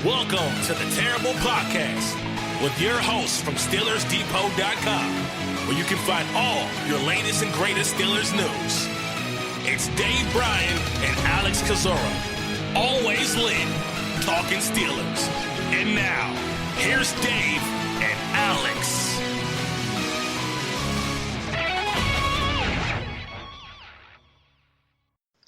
Welcome to the Terrible Podcast with your hosts from SteelersDepot.com, where you can find all your latest and greatest Steelers news. It's Dave Bryan and Alex Kozora, always lit, talking Steelers. And now, here's Dave and Alex.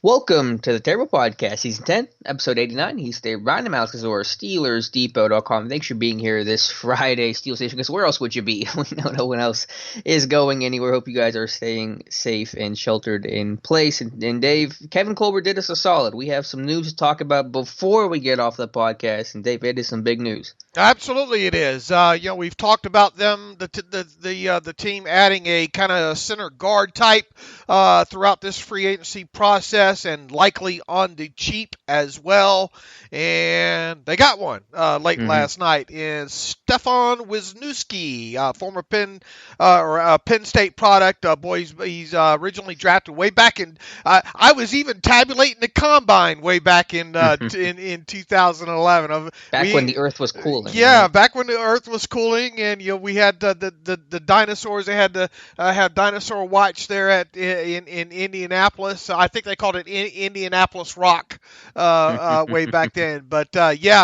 Welcome to the Terrible Podcast, Season 10, Episode 89. He's Dave Bryan, Alex Kozora, SteelersDepot.com. Thanks for being here this Friday, Steel Station, because where else would you be? We know no one else is going anywhere. Hope you guys are staying safe and sheltered in place. And Dave, Kevin Colbert did us a solid. We have some news to talk about before we get off the podcast. And Dave, it is some big news. Absolutely, it is. We've talked about them, the team adding a kind of center guard type throughout this free agency process, and likely on the cheap as well. And they got one late last night. Is Stefan Wisniewski, former Penn State product. He's originally drafted way back in. I was even tabulating the combine way back in 2011. Back when the Earth was cooling. Yeah, right? Back when the Earth was cooling, and we had the dinosaurs. They had to have Dinosaur Watch there in Indianapolis. I think they called it Indianapolis Rock way back then. But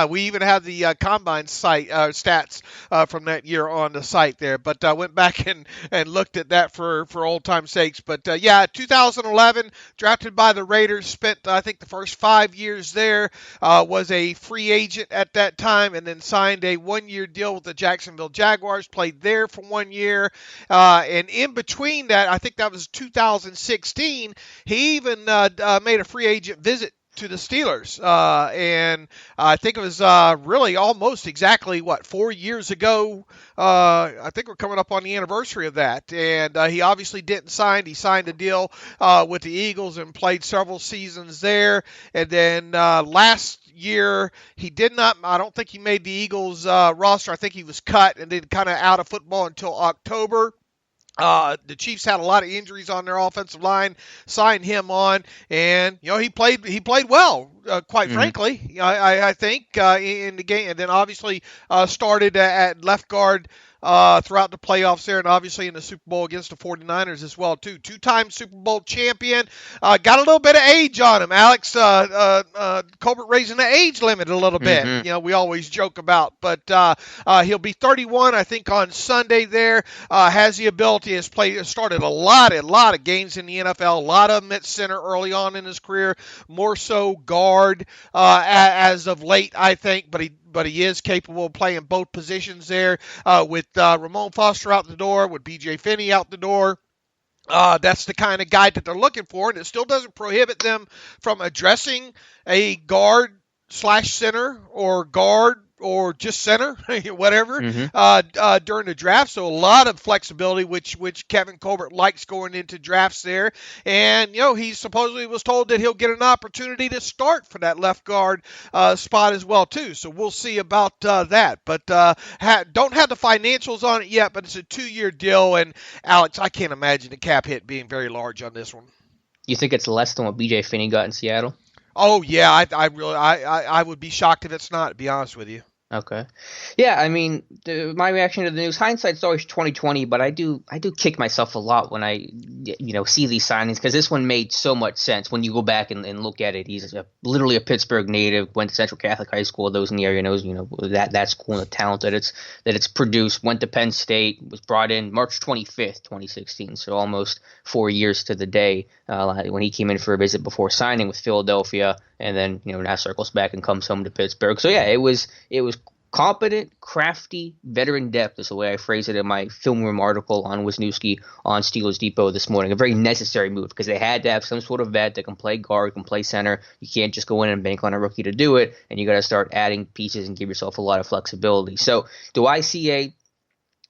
we even have the combine site stats from that year on the site there. But I went back and looked at that for old time's sakes. But 2011, drafted by the Raiders, spent I think the first 5 years there, was a free agent at that time, and then signed a one-year deal with the Jacksonville Jaguars, played there for 1 year, and in between that, I think that was 2016, he even made a free agent visit to the Steelers, and I think it was really almost exactly 4 years ago. I think we're coming up on the anniversary of that, and he obviously didn't sign. He signed a deal with the Eagles and played several seasons there, and then last year he did not. I don't think he made the Eagles roster. I think he was cut and then kind of out of football until October. The Chiefs had a lot of injuries on their offensive line, signed him on, and he played well, quite frankly. I think in the game, and then obviously started at left guard throughout the playoffs there, and obviously in the Super Bowl against the 49ers as well, too. Two-time Super Bowl champion. Got a little bit of age on him, Alex. Colbert raising the age limit a little bit. We always joke about. But he'll be 31, I think, on Sunday there. Has the ability, has started a lot of games in the NFL, a lot of them at center early on in his career, more so guard as of late, I think, but he is capable of playing both positions there, with Ramon Foster out the door, with B.J. Finney out the door. That's the kind of guy that they're looking for, and it still doesn't prohibit them from addressing a guard/center or guard or just center, whatever, during the draft. So a lot of flexibility, which Kevin Colbert likes going into drafts there. And, he supposedly was told that he'll get an opportunity to start for that left guard spot as well, too. So we'll see about that. But don't have the financials on it yet, but it's a 2-year deal. And, Alex, I can't imagine the cap hit being very large on this one. You think it's less than what B.J. Finney got in Seattle? Oh, yeah. I would be shocked if it's not, to be honest with you. Okay. Yeah, I mean, my reaction to the news, hindsight's always 20/20, but I do kick myself a lot when I, see these signings, because this one made so much sense when you go back and look at it. He's literally a Pittsburgh native, went to Central Catholic High School. Those in the area knows, that school and the talent that it's produced. Went to Penn State, was brought in March 25th, 2016, so almost 4 years to the day when he came in for a visit before signing with Philadelphia, and then now circles back and comes home to Pittsburgh. So yeah, it was competent, crafty, veteran depth is the way I phrase it in my film room article on Wisniewski on Steelers Depot this morning. A very necessary move, because they had to have some sort of vet that can play guard, can play center. You can't just go in and bank on a rookie to do it, and you got to start adding pieces and give yourself a lot of flexibility. So do I see a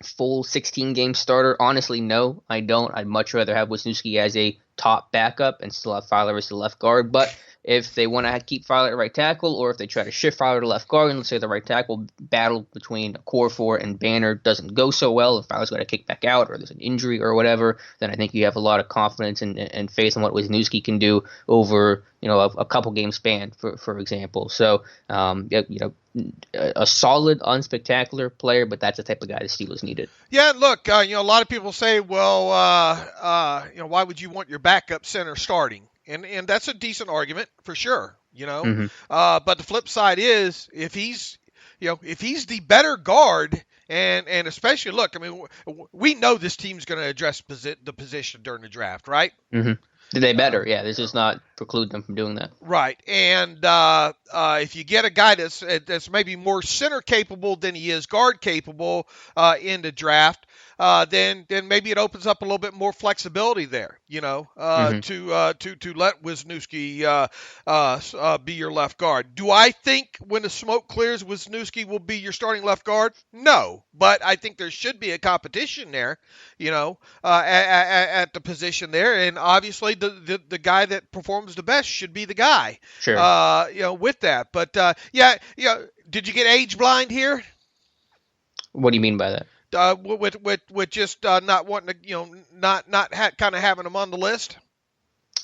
full 16-game starter? Honestly, no, I don't. I'd much rather have Wisniewski as a top backup and still have Feiler as the left guard. But if they want to keep Feiler at right tackle or if they try to shift Feiler to left guard, and let's say the right tackle battle between Okorafor and Banner doesn't go so well, if Feiler's got to kick back out or there's an injury or whatever, then I think you have a lot of confidence and faith in what Wisniewski can do over a couple game span, for example. So a solid, unspectacular player, but that's the type of guy the Steelers needed. Yeah, look, a lot of people say, well, why would you want your backup center starting? And that's a decent argument for sure, Mm-hmm. But the flip side is if he's the better guard, and especially look, I mean, we know this team's going to address the position during the draft, right? Mm-hmm. They better, yeah. This does not preclude them from doing that. Right, and if you get a guy that's maybe more center capable than he is guard capable in the draft, then maybe it opens up a little bit more flexibility there, to let Wisniewski be your left guard. Do I think when the smoke clears, Wisniewski will be your starting left guard? No, but I think there should be a competition there, at the position there, and obviously the guy that performs the best should be the guy. Sure. With that, but did you get age blind here? What do you mean by that? With just not wanting to, kind of having them on the list.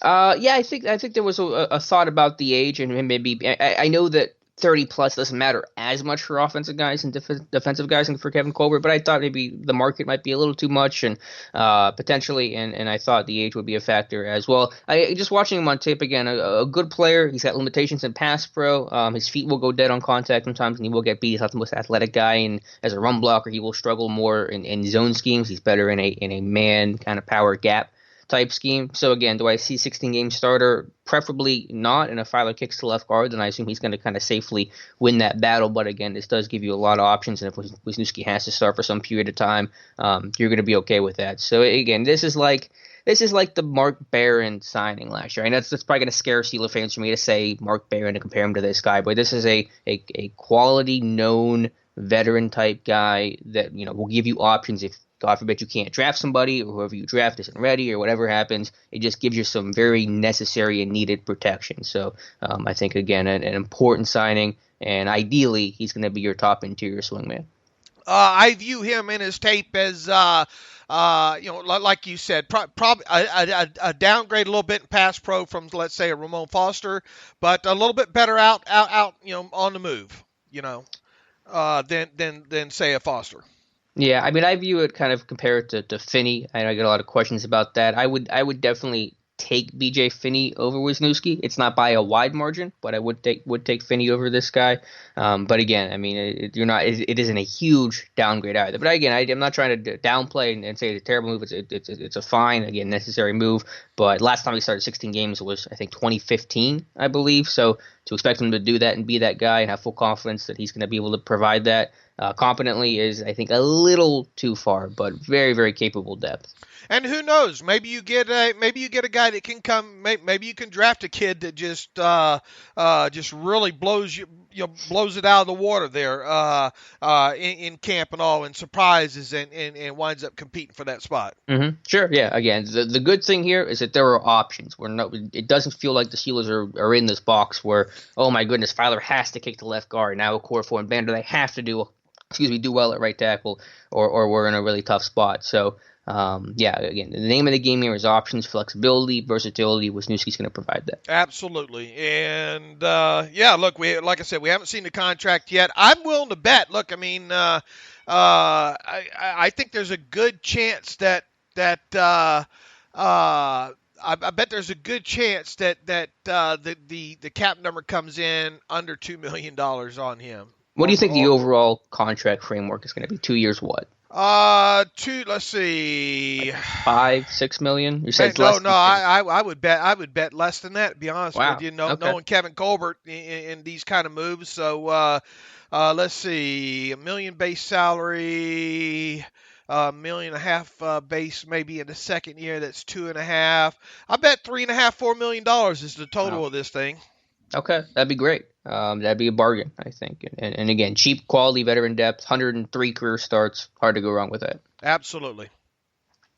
Yeah, I think there was a thought about the age, and maybe I know that 30 plus doesn't matter as much for offensive guys and defensive guys and for Kevin Colbert, but I thought maybe the market might be a little too much, and potentially, and I thought the age would be a factor as well. Just watching him on tape again, a good player. He's got limitations in pass pro. His feet will go dead on contact sometimes, and he will get beat. He's not the most athletic guy, and as a run blocker, he will struggle more in zone schemes. He's better in a man kind of power gap type scheme. So again, do I see 16-game starter? Preferably not. And if Feiler kicks to left guard, then I assume he's going to kind of safely win that battle. But again, this does give you a lot of options. And if Wisniewski has to start for some period of time, you're going to be okay with that. So again, this is like the Mark Barron signing last year. And that's probably going to scare Steeler fans for me to say Mark Barron to compare him to this guy. But this is a quality, known veteran type guy that will give you options if, God forbid, you can't draft somebody or whoever you draft isn't ready or whatever happens. It just gives you some very necessary and needed protection. So I think, again, an important signing, and ideally he's going to be your top interior swingman. I view him in his tape as, like you said, probably a downgrade a little bit in pass pro from, let's say, a Ramon Foster, but a little bit better out on the move, than say a Foster. Yeah, I mean, I view it kind of compared to Finney. I know I get a lot of questions about that. I would definitely take BJ Finney over Wisniewski. It's not by a wide margin, but I would take Finney over this guy. But again, I mean, it isn't a huge downgrade either. But again, I'm not trying to downplay and say it's a terrible move. It's a fine, again, necessary move. But last time he started 16 games was, I think, 2015, I believe. So to expect him to do that and be that guy and have full confidence that he's going to be able to provide that competently is, I think, a little too far, but very, very capable depth. And who knows? Maybe you get a guy that can come. Maybe you can draft a kid that just really blows it out of the water there in camp and all, and surprises and winds up competing for that spot. Mm-hmm. Sure, yeah. Again, the good thing here is that there are options. It doesn't feel like the Steelers are in this box where, oh my goodness, Feiler has to kick to left guard. Now Okorafor and Banner, they have to do well at right tackle, or we're in a really tough spot. So. Again, the name of the game here is options, flexibility, versatility. Wisniewski's going to provide that. Absolutely. And, look, like I said, we haven't seen the contract yet. I'm willing to bet. Look, I mean, I think there's a good chance that I bet there's a good chance that the cap number comes in under $2 million on him. What do you think the overall contract framework is going to be? 2 years what? Let's see, like 5-6 million. You said I would bet less than that, to be honest with you. Knowing Kevin Colbert in these kind of moves. So let's see, $1 million base salary, $1.5 million base maybe in the second year. That's $2.5 million. I bet $3.5-4 million is the total of this thing. Okay, that'd be great. That'd be a bargain, I think. And again, cheap, quality, veteran depth, 103 career starts. Hard to go wrong with that. Absolutely.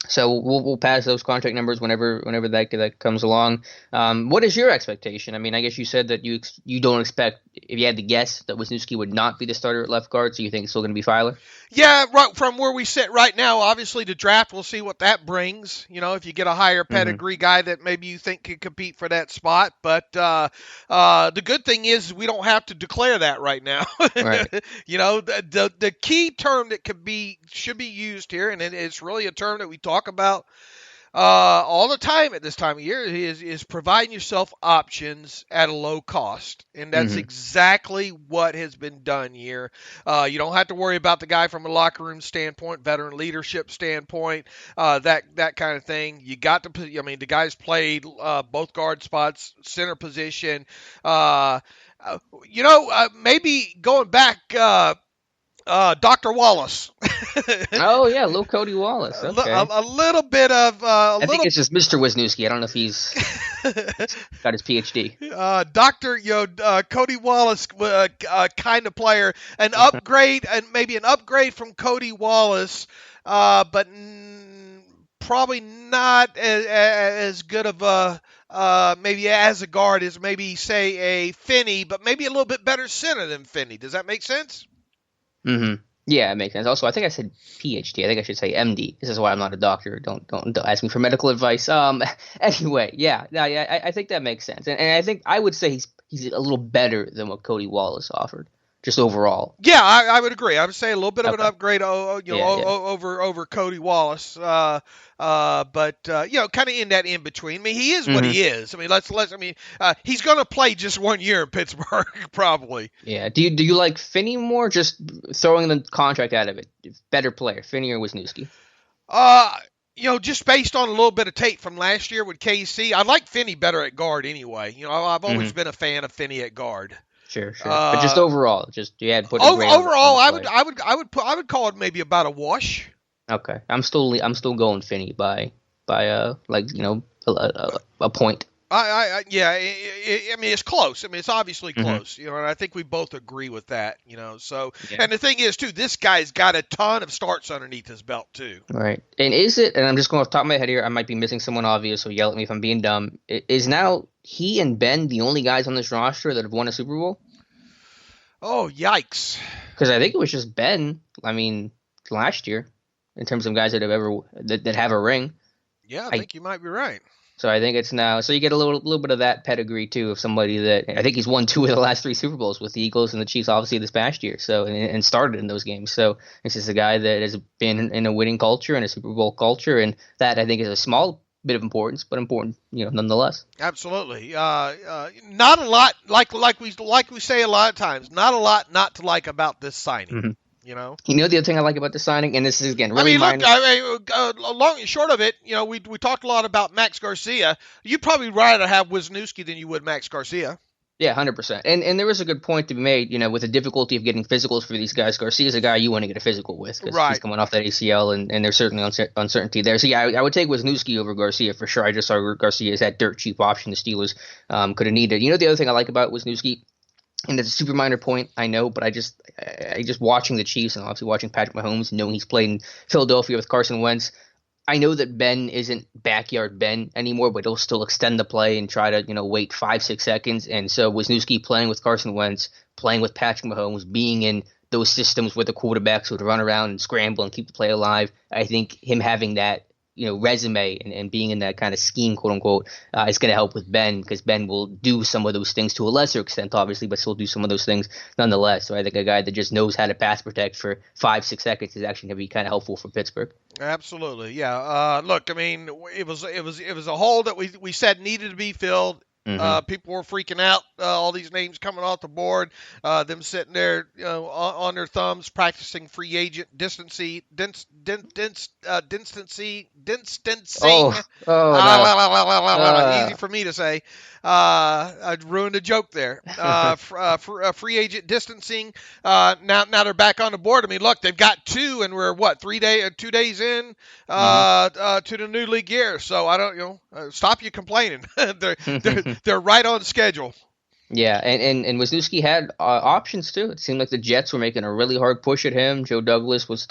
So we'll pass those contract numbers whenever that comes along. What is your expectation? I mean, I guess you said that you don't expect, if you had to guess, that Wisniewski would not be the starter at left guard. So you think it's still going to be Feiler? Yeah, right from where we sit right now, obviously the draft, we'll see what that brings. If you get a higher pedigree guy that maybe you think could compete for that spot. But the good thing is we don't have to declare that right now. Right. The key term that should be used here, and it's really a term that we talk about all the time at this time of year, is providing yourself options at a low cost. And that's exactly what has been done here. You don't have to worry about the guy from a locker room standpoint, veteran leadership standpoint, that kind of thing. You got to, the guy's played both guard spots, center position. Maybe going back, Dr. Wallace. Oh yeah, little Cody Wallace. Okay. A little bit of. I think it's just Mr. Wisniewski. I don't know if he's got his PhD. Cody Wallace, kind of player, an upgrade, and maybe an upgrade from Cody Wallace, but probably not as good of a. Maybe as a guard as maybe say a Finney, but maybe a little bit better center than Finney. Does that make sense? Mm-hmm. Yeah, it makes sense. Also, I think I said PhD. I think I should say MD. This is why I'm not a doctor. Don't ask me for medical advice. Anyway, yeah, I think that makes sense, and I think I would say he's a little better than what Cody Wallace offered, just overall. Yeah, I would agree. I would say a little bit of an upgrade, over Cody Wallace. But kind of in that in between. I mean, he is what he is. I mean, he's going to play just 1 year in Pittsburgh, probably. Yeah. Do you like Finney more? Just throwing the contract out of it, better player, Finney or Wisniewski? Just based on a little bit of tape from last year with KC, I like Finney better at guard anyway. I've always been a fan of Finney at guard. Sure. But just overall, put overall, I would call it maybe about a wash. Okay, I'm still going Finney by a point. I mean, it's close. I mean, it's obviously close. And I think we both agree with that. So and the thing is too, this guy's got a ton of starts underneath his belt too. Right. And and I'm just going off the top of my head here, I might be missing someone obvious, so yell at me if I'm being dumb. Is now he and Ben the only guys on this roster that have won a Super Bowl? Oh, yikes! Because I think it was just Ben. I mean, last year. In terms of guys that have a ring. Yeah, I think you might be right. So I think it's now. So you get a little bit of that pedigree too of somebody that I think he's won 2 of the last 3 Super Bowls with the Eagles and the Chiefs, obviously this past year. So and started in those games. So this is a guy that has been in a winning culture and a Super Bowl culture, and that I think is a small bit of importance, but important, nonetheless. Absolutely. Not a lot like we say a lot of times. Not a lot not to like about this signing. Mm-hmm. The other thing I like about the signing, and this is again really minor. Long and short of it, we talked a lot about Max Garcia. You'd probably rather have Wisniewski than you would Max Garcia. Yeah, 100%. And there was a good point to be made, with the difficulty of getting physicals for these guys. Garcia's a guy you want to get a physical with because he's coming off that ACL, and there's certainly uncertainty there. So yeah, I would take Wisniewski over Garcia for sure. I just saw Garcia as that dirt cheap option the Steelers could have needed. The other thing I like about Wisniewski, and it's a super minor point, I know, but I just watching the Chiefs and obviously watching Patrick Mahomes, knowing he's played in Philadelphia with Carson Wentz, I know that Ben isn't backyard Ben anymore, but he'll still extend the play and try to, wait 5-6 seconds. And so Wisniewski playing with Carson Wentz, playing with Patrick Mahomes, being in those systems where the quarterbacks would run around and scramble and keep the play alive, I think him having that resume and being in that kind of scheme, quote unquote, is going to help with Ben because Ben will do some of those things to a lesser extent, obviously, but still do some of those things nonetheless. So I think a guy that just knows how to pass protect for 5-6 seconds is actually going to be kind of helpful for Pittsburgh. Absolutely, yeah. Look, I mean, it was a hole that we said needed to be filled. People were freaking out. All these names coming off the board. Them sitting there, on their thumbs, practicing free agent distancing. Easy for me to say. I ruined a joke there. Free agent distancing. Now they're back on the board. I mean, look, they've got 2, and we're 2 days in to the new league year. So I don't, stop you complaining. They're right on schedule. Yeah, and Wisniewski had options too. It seemed like the Jets were making a really hard push at him. Joe Douglas was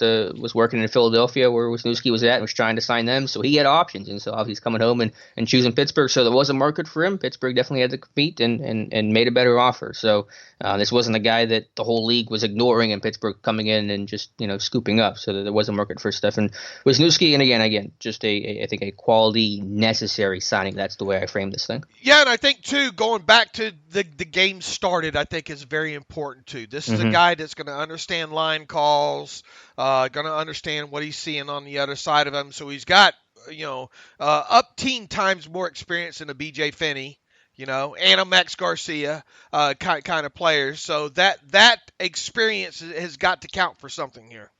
working in Philadelphia where Wisniewski was at and was trying to sign them, so he had options. And so he's coming home and choosing Pittsburgh. So there was a market for him. Pittsburgh definitely had to compete and made a better offer. So this wasn't a guy that the whole league was ignoring, and Pittsburgh coming in and just scooping up. So there was a market for Stefan Wisniewski. And again, just I think a quality necessary signing. That's the way I frame this thing. Yeah, and I think too, going back to the game started, I think is very important too. This is a guy that's going to understand line calls, going to understand what he's seeing on the other side of him. So he's got up teen times more experience than a BJ Finney, and a Max Garcia kind of players. So that experience has got to count for something here.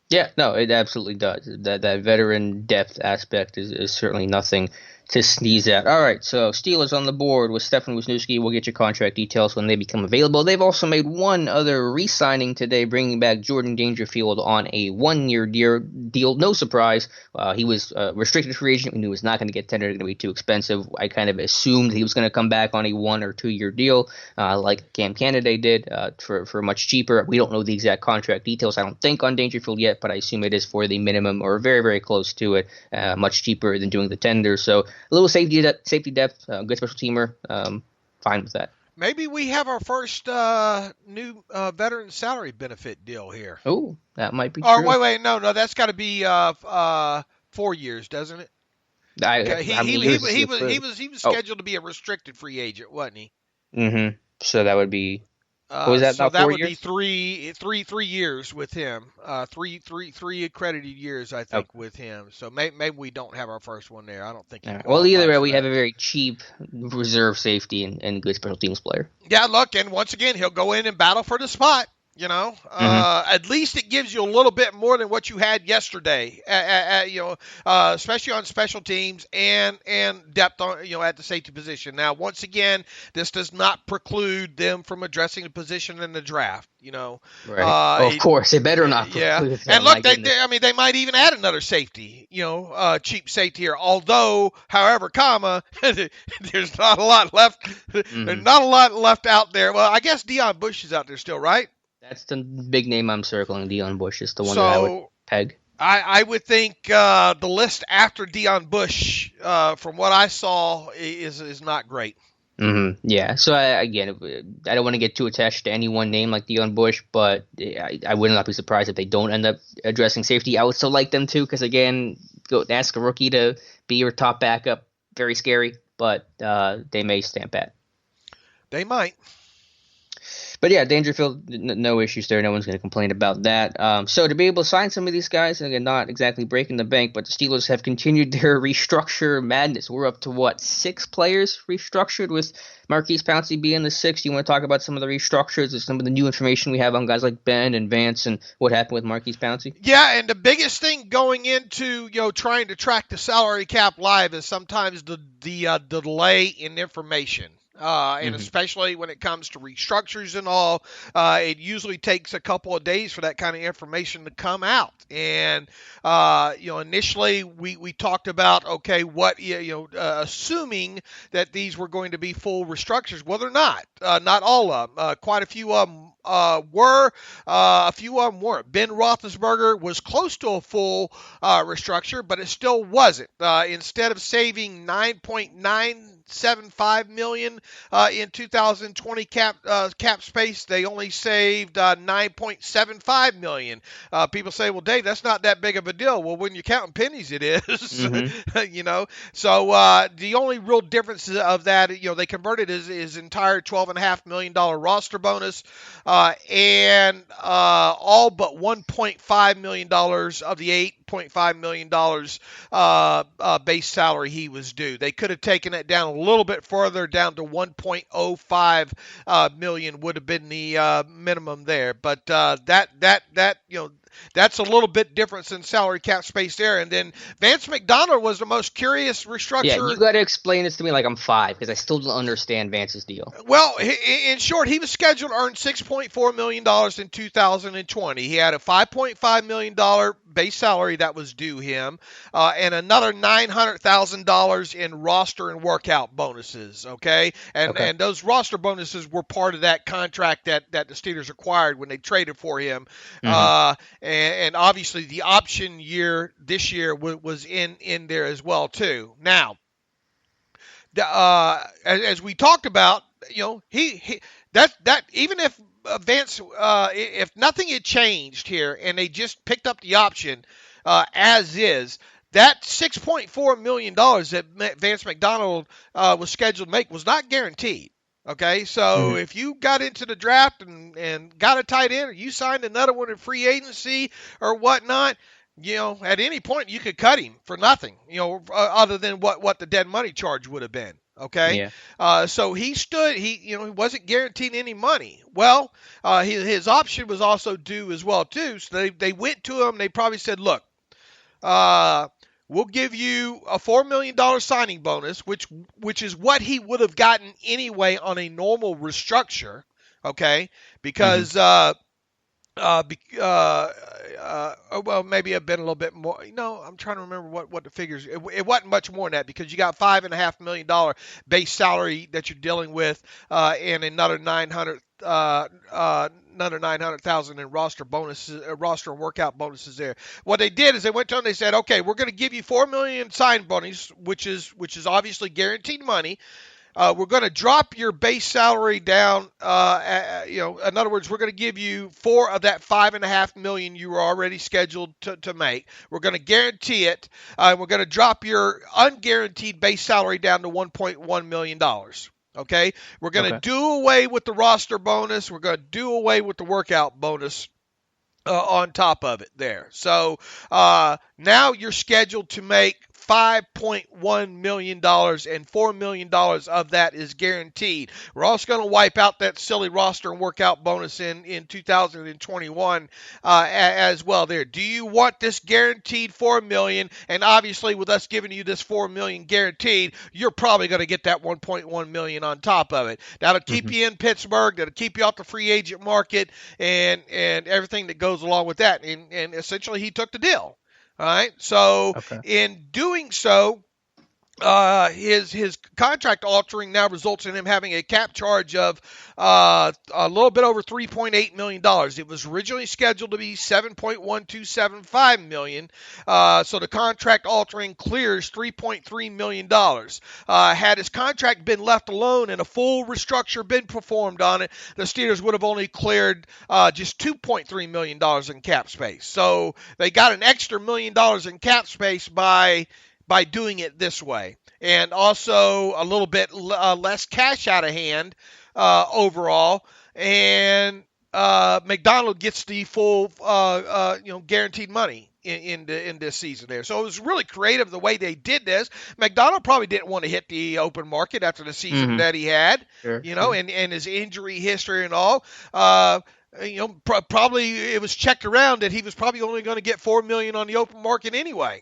Yeah, no, it absolutely does. That veteran depth aspect is certainly nothing to sneeze at. All right, so Steelers on the board with Stefan Wisniewski. We'll get your contract details when they become available. They've also made one other re-signing today, bringing back Jordan Dangerfield on a one-year deal. No surprise. He was a restricted free agent. We knew he was not going to get tendered. Going to be too expensive. I kind of assumed he was going to come back on a 1 or 2 year deal, like Cam Canada did, for much cheaper. We don't know the exact contract details, I don't think, on Dangerfield yet, but I assume it is for the minimum or very, very close to it, much cheaper than doing the tender. So a little safety depth, good special teamer, fine with that. Maybe we have our first new veteran salary benefit deal here. Oh, that might be true. Or wait, no, that's got to be 4 years, doesn't it? He was scheduled to be a restricted free agent, wasn't he? Mm-hmm. So that would be. Was that so about that 4 would years? be three years with him. Three accredited years, I think, with him. So maybe we don't have our first one there. I don't think. Right. Well, either way, we have a very cheap reserve safety and good special teams player. Yeah, look, and once again, he'll go in and battle for the spot. At least it gives you a little bit more than what you had yesterday. Especially on special teams and depth on at the safety position. Now, once again, this does not preclude them from addressing the position in the draft. Right. Of course, it better not. Yeah, and look, they might even add another safety. Cheap safety here. Although, however, there's not a lot left. There's not a lot left out there. Well, I guess Deion Bush is out there still, right? That's the big name I'm circling. Deion Bush is the one that I would peg. I would think the list after Deion Bush, from what I saw, is not great. Mm-hmm. Yeah. So I don't want to get too attached to any one name like Deion Bush, but I would not be surprised if they don't end up addressing safety. I would still like them to, because again, go ask a rookie to be your top backup. Very scary, but they may stamp at. They might. But yeah, Dangerfield, no issues there. No one's going to complain about that. So to be able to sign some of these guys, and again, not exactly breaking the bank, but the Steelers have continued their restructure madness. We're up to 6 players restructured, with Maurkice Pouncey being the 6th. You want to talk about some of the restructures and some of the new information we have on guys like Ben and Vance and what happened with Maurkice Pouncey? Yeah, and the biggest thing going into trying to track the salary cap live is sometimes the delay in information. And especially when it comes to restructures and all, it usually takes a couple of days for that kind of information to come out. And, initially we talked about, okay, what, assuming that these were going to be full restructures. Well, they're not. Not all of them. Quite a few of them were. A few of them weren't. Ben Roethlisberger was close to a full restructure, but it still wasn't. Instead of saving $9.975 million in 2020 cap space, they only saved $9.75 million. People say, well, Dave, that's not that big of a deal. Well, when you're counting pennies, it is. Mm-hmm. So the only real difference of that, they converted his entire $12.5 million roster bonus, and all but $1.5 million of the $8.5 million base salary he was due. They could have taken it down a little bit further, down to $1.05 million would have been the minimum there. But that That's a little bit different than salary cap space there. And then Vance McDonald was the most curious restructure. Yeah, you got to explain this to me like I'm 5 because I still don't understand Vance's deal. Well, in short, he was scheduled to earn $6.4 million in 2020. He had a $5.5 million base salary that was due him, and another $900,000 in roster and workout bonuses, okay? And those roster bonuses were part of that contract that the Steelers acquired when they traded for him. And obviously the option year this year was in there as well, too. Now, as we talked about, that even if Vance, if nothing had changed here and they just picked up the option as is, that $6.4 million that Vance McDonald was scheduled to make was not guaranteed. Okay, so if you got into the draft and got a tight end, or you signed another one in free agency or whatnot, at any point you could cut him for nothing, other than what the dead money charge would have been. Okay. Yeah. So he wasn't guaranteed any money. Well, his option was also due as well too. So they went to him. They probably said, look, we'll give you a $4 million signing bonus, which is what he would have gotten anyway on a normal restructure. Okay. Because, well, maybe a bit a little bit more. I'm trying to remember what the figures. It wasn't much more than that because you got $5.5 million base salary that you're dealing with, and another $900,000 in roster bonuses, roster and workout bonuses there. What they did is they went to them. They said, okay, we're going to give you $4 million sign bonus, which is obviously guaranteed money. We're going to drop your base salary down. In other words, we're going to give you 4 of that $5.5 million you were already scheduled to make. We're going to guarantee it. We're going to drop your unguaranteed base salary down to $1.1 million. Okay. We're going to do away with the roster bonus. We're going to do away with the workout bonus. On top of it there. So now you're scheduled to make $5.1 million, and $4 million of that is guaranteed. We're also going to wipe out that silly roster and workout bonus in 2021 as well there. Do you want this guaranteed $4 million? And obviously with us giving you this $4 million guaranteed, you're probably going to get that $1.1 million on top of it. That'll keep you in Pittsburgh. That'll keep you off the free agent market and everything that goes along with that. And essentially he took the deal. All right. So in doing so, his contract altering now results in him having a cap charge of a little bit over $3.8 million. It was originally scheduled to be $7.1275 million. So the contract altering clears $3.3 million. Had his contract been left alone and a full restructure been performed on it, the Steelers would have only cleared just $2.3 million in cap space. So they got an extra $1 million in cap space by doing it this way, and also a little bit less cash out of hand overall, and McDonald gets the full guaranteed money in this season there. So it was really creative the way they did this. McDonald probably didn't want to hit the open market after the season that he had, and his injury history and all. Probably it was checked around that he was probably only going to get $4 million on the open market anyway.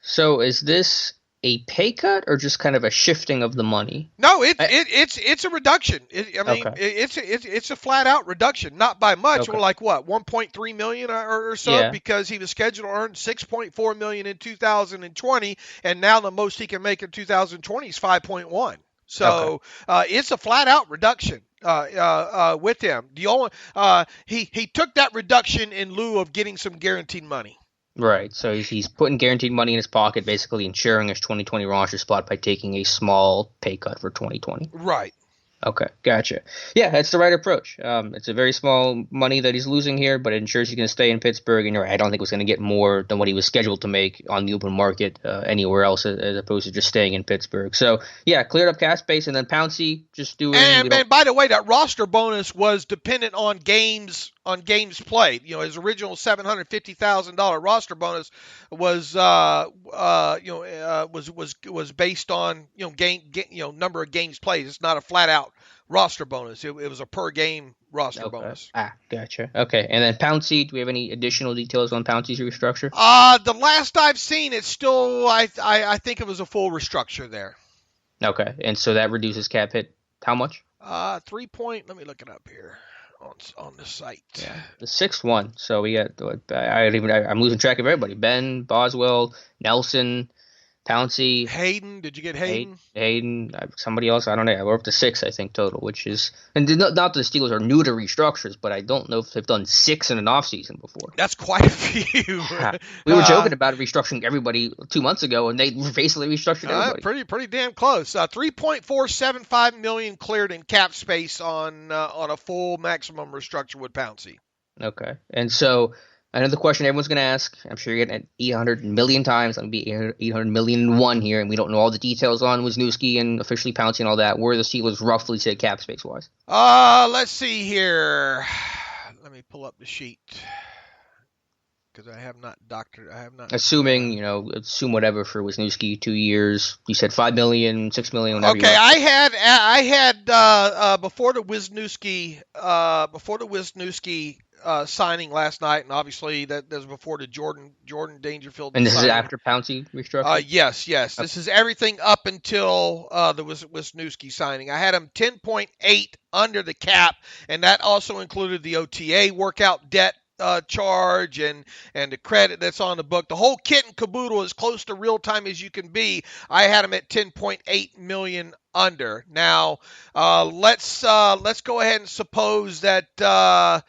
So is this a pay cut or just kind of a shifting of the money? No, it's a reduction. It's a flat out reduction, not by much. Well, like what, 1.3 million or so, because he was scheduled to earn 6.4 million in 2020, and now the most he can make in 2020 is 5.1. So it's a flat out reduction. With him, the only he took that reduction in lieu of getting some guaranteed money. Right, so he's putting guaranteed money in his pocket, basically ensuring his 2020 roster spot by taking a small pay cut for 2020. Right. Okay, gotcha. Yeah, that's the right approach. It's a very small money that he's losing here, but it ensures he's going to stay in Pittsburgh. And I don't think he's going to get more than what he was scheduled to make on the open market anywhere else, as opposed to just staying in Pittsburgh. So, yeah, cleared up cap space, and then Pouncey just doing. And by the way, that roster bonus was dependent on games played. His original $750,000 roster bonus was was based on game number of games played. It's not a flat out roster bonus. It was a per game roster bonus. Gotcha. Okay, and then Pouncey, do we have any additional details on Pouncey's restructure? The last I've seen, it's still, I think it was a full restructure there. Okay, and so that reduces cap hit how much? 3 point, let me look it up here on the site. Yeah, the 6-1. So we got, I'm losing track of everybody. Ben, Boswell, Nelson, Pouncey. Hayden, did you get Hayden? Hayden, somebody else, I don't know. We're up to 6, I think, total, which is, and not that the Steelers are new to restructures, but I don't know if they've done 6 in an offseason before. That's quite a few. We were joking about restructuring everybody 2 months ago, and they basically restructured everybody. Pretty damn close. $3.475 million cleared in cap space on a full maximum restructure with Pouncey. Okay, and so another question everyone's going to ask, I'm sure you're getting it 800 million times. I'm going to be 800 million one here, and we don't know all the details on Wisniewski and officially Pouncey and all that. Where the Steelers roughly sit cap space wise? Let's see here. Let me pull up the sheet because I have not doctored. Assuming, assume whatever for Wisniewski, 2 years. You said 5 million, 6 million. Whatever. Okay, I had before the Wisniewski signing last night, and obviously that was before the Jordan Dangerfield. And this signing. is after Pouncey restructured? Yes. This is everything up until the Wisniewski signing. I had him 10.8 under the cap, and that also included the OTA workout debt charge and the credit that's on the book. The whole kit and caboodle, as close to real time as you can be. I had him at 10.8 million under. Now, let's go ahead and suppose that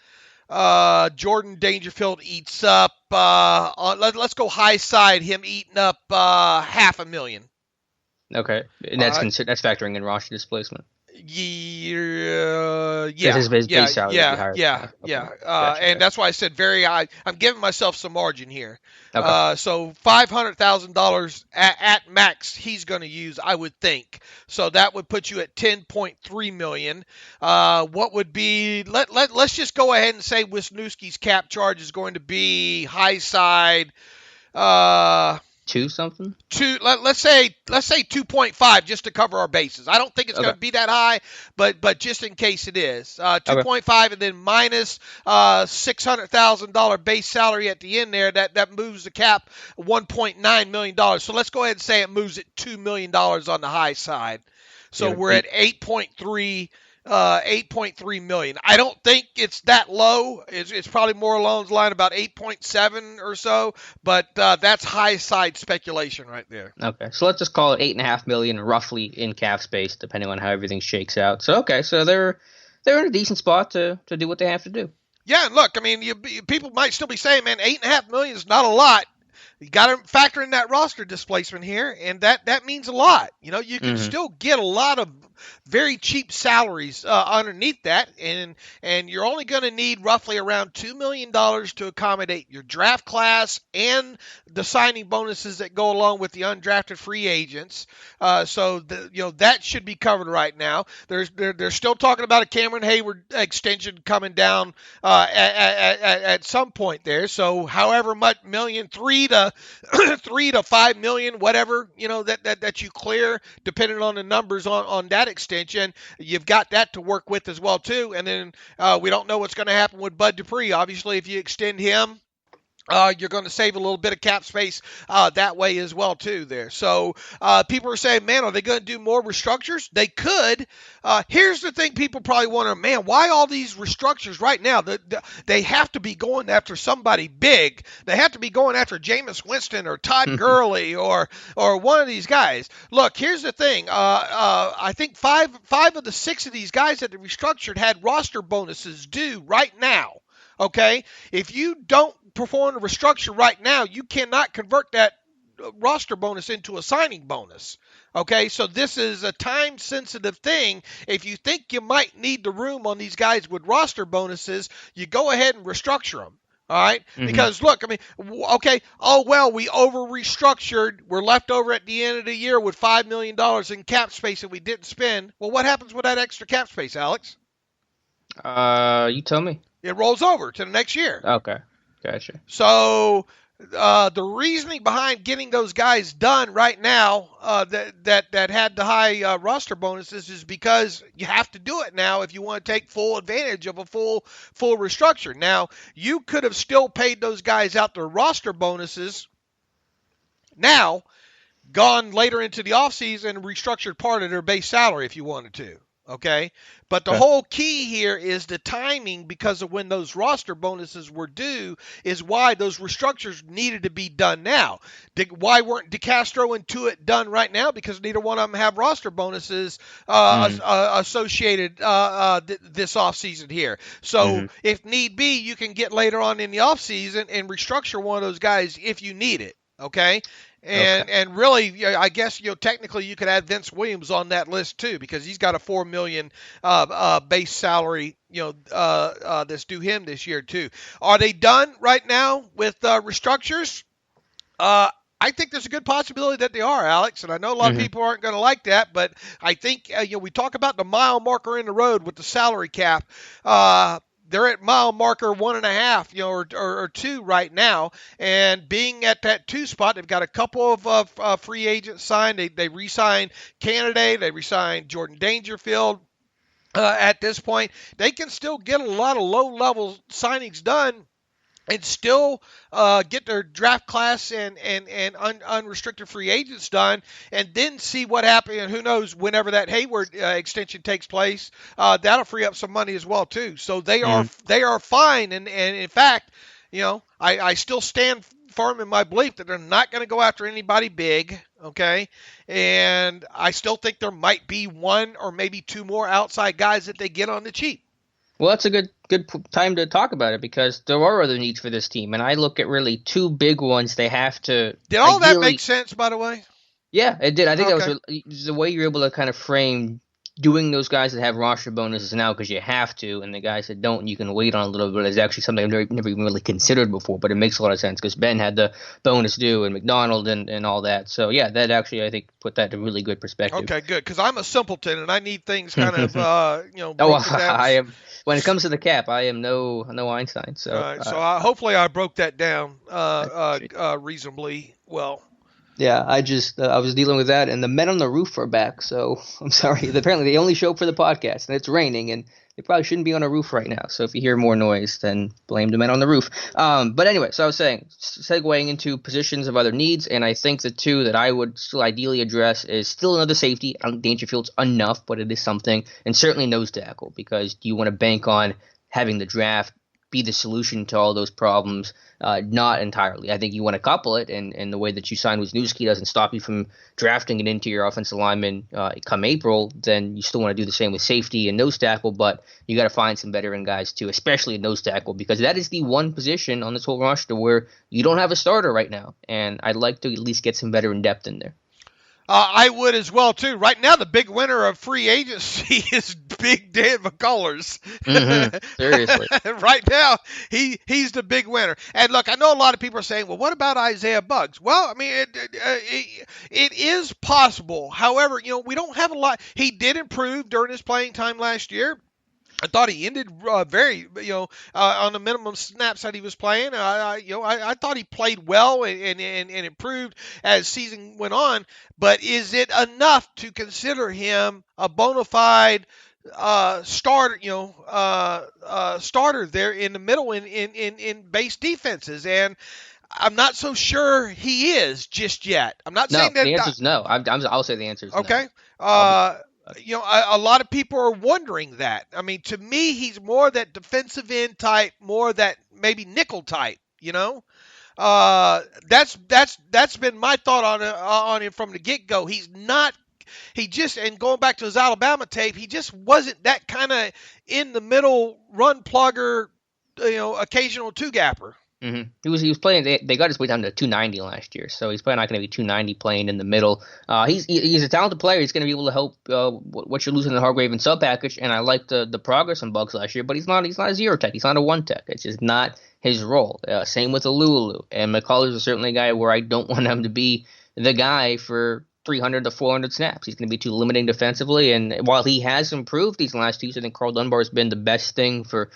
Jordan Dangerfield eats up, let's go high side, him eating up $500,000. Okay, and that's factoring in roster displacement. Yeah. His base salary yeah. Gotcha. And that's why I said very high. I'm giving myself some margin here. Okay. So $500,000 at max he's going to use, I would think. So that would put you at 10.3 million. What would be? Let's just go ahead and say Wisniewski's cap charge is going to be high side. 2 something? Let's say 2.5 just to cover our bases. I don't think it's going to be that high, but just in case it is. 2.5 and then minus $600,000 base salary at the end there. That moves the cap $1.9 million. So let's go ahead and say it moves it $2 million on the high side. So we're at 8.3 million. I don't think it's that low. It's probably more along the line about 8.7 or so, but that's high side speculation right there. Okay, so let's just call it 8.5 million roughly in cap space, depending on how everything shakes out. So so they're in a decent spot to do what they have to do. Yeah, and look, I mean, people might still be saying, man, 8.5 million is not a lot. You got to factor in that roster displacement here, and that means a lot. You can still get a lot of very cheap salaries underneath that, and you're only going to need roughly around $2 million to accommodate your draft class and the signing bonuses that go along with the undrafted free agents. So that should be covered right now. They're still talking about a Cameron Hayward extension coming down at some point there. So however much million, 3 to 5 million, whatever that you clear, depending on the numbers on that extension, you've got that to work with as well too. And then we don't know what's going to happen with Bud Dupree. Obviously, if you extend him, you're going to save a little bit of cap space that way as well too there. So people are saying, man, are they going to do more restructures? They could. Here's the thing people probably wonder, man, why all these restructures right now? They have to be going after somebody big. They have to be going after Jameis Winston or Todd Gurley or one of these guys. Look, here's the thing. I think five of the 6 of these guys that they restructured had roster bonuses due right now. Okay? If you don't perform a restructure right now, you cannot convert that roster bonus into a signing bonus. Okay, so this is a time-sensitive thing. If you think you might need the room on these guys with roster bonuses, you go ahead and restructure them. All right? Because, look, I mean, okay, we over-restructured. We're left over at the end of the year with $5 million in cap space that we didn't spend. Well, what happens with that extra cap space, Alex? You tell me. It rolls over to the next year. Okay. Gotcha. So The reasoning behind getting those guys done right now that had the high roster bonuses is because you have to do it now if you want to take full advantage of a full restructure. Now, you could have still paid those guys out their roster bonuses now, gone later into the offseason and restructured part of their base salary if you wanted to. Okay, but the whole key here is the timing, because of when those roster bonuses were due is why those restructures needed to be done now. Why weren't DeCastro and Tuitt done right now? Because neither one of them have roster bonuses associated this offseason here. So if need be, you can get later on in the offseason and restructure one of those guys if you need it. Okay. And really, I guess, technically you could add Vince Williams on that list too, because he's got a $4 million base salary, that's due him this year too. Are they done right now with restructures? I think there's a good possibility that they are, Alex, and I know a lot of people aren't going to like that, but I think we talk about the mile marker in the road with the salary cap. They're at mile marker 1.5, or 2 right now. And being at that 2 spot, they've got a couple of free agents signed. They re-signed Canada. They re-signed Jordan Dangerfield. At this point, they can still get a lot of low-level signings done and still get their draft class and unrestricted free agents done, and then see what happens. And who knows, whenever that Hayward extension takes place, that'll free up some money as well too. So they are fine. And in fact, I still stand firm in my belief that they're not going to go after anybody big. Okay, and I still think there might be 1 or maybe 2 more outside guys that they get on the cheap. Well, that's a good time to talk about it, because there are other needs for this team, and I look at really 2 big ones they have to. Did all that make sense, by the way? Yeah, it did. I think that was the way you're able to kind of frame doing those guys that have roster bonuses now because you have to, and the guys that don't, you can wait on a little bit. Is actually something I've never even really considered before, but it makes a lot of sense because Ben had the bonus due and McDonald and all that. So yeah, that actually I think put that in really good perspective. Okay, good, because I'm a simpleton and I need things kind of I am. When it comes to the cap, I am no Einstein. So hopefully I broke that down reasonably well. Yeah, I was dealing with that, and the men on the roof are back, so I'm sorry. Apparently they only show up for the podcast, and it's raining, and they probably shouldn't be on a roof right now. So if you hear more noise, then blame the men on the roof. But anyway, so I was saying, segueing into positions of other needs, and I think the 2 that I would still ideally address is still another safety. I don't think Dangerfield's enough, but it is something, and certainly nose tackle, because do you want to bank on having the draft be the solution to all those problems? Not entirely. I think you want to couple it, and the way that you sign Wisniewski doesn't stop you from drafting it into your offensive lineman come April. Then you still want to do the same with safety and nose tackle, but you got to find some veteran guys too, especially at nose tackle, because that is the one position on this whole roster where you don't have a starter right now, and I'd like to at least get some veteran depth in there. I would as well, too. Right now, the big winner of free agency is Big Dan McCullers. Seriously. Right now, he's the big winner. And look, I know a lot of people are saying, well, what about Isaiah Buggs? Well, I mean, it is possible. However, we don't have a lot. He did improve during his playing time last year. I thought he ended very, on the minimum snaps that he was playing. I thought he played well and improved as season went on. But is it enough to consider him a bona fide starter? Starter there in the middle in base defenses, and I'm not so sure he is just yet. I'm not saying that. The answer is no. I'll say the answer is okay. No. A lot of people are wondering that. I mean, to me, he's more that defensive end type, more that maybe nickel type. That's been my thought on him from the get-go. He's not. He just, and going back to his Alabama tape, he just wasn't that kind of in the middle run plugger, occasional 2-gapper. Mm-hmm. He was playing. They got his weight down to 290 last year, so he's probably not going to be 290 playing in the middle. He's a talented player. He's going to be able to help what you're losing in the Hargrave and sub package. And I like the progress on Bugs last year, but he's not a 0 tech. He's not a 1 tech. It's just not his role. Same with Alulu, and McCullers is certainly a guy where I don't want him to be the guy for 300 to 400 snaps. He's going to be too limiting defensively, and while he has improved these last 2 years, I think Carl Dunbar has been the best thing for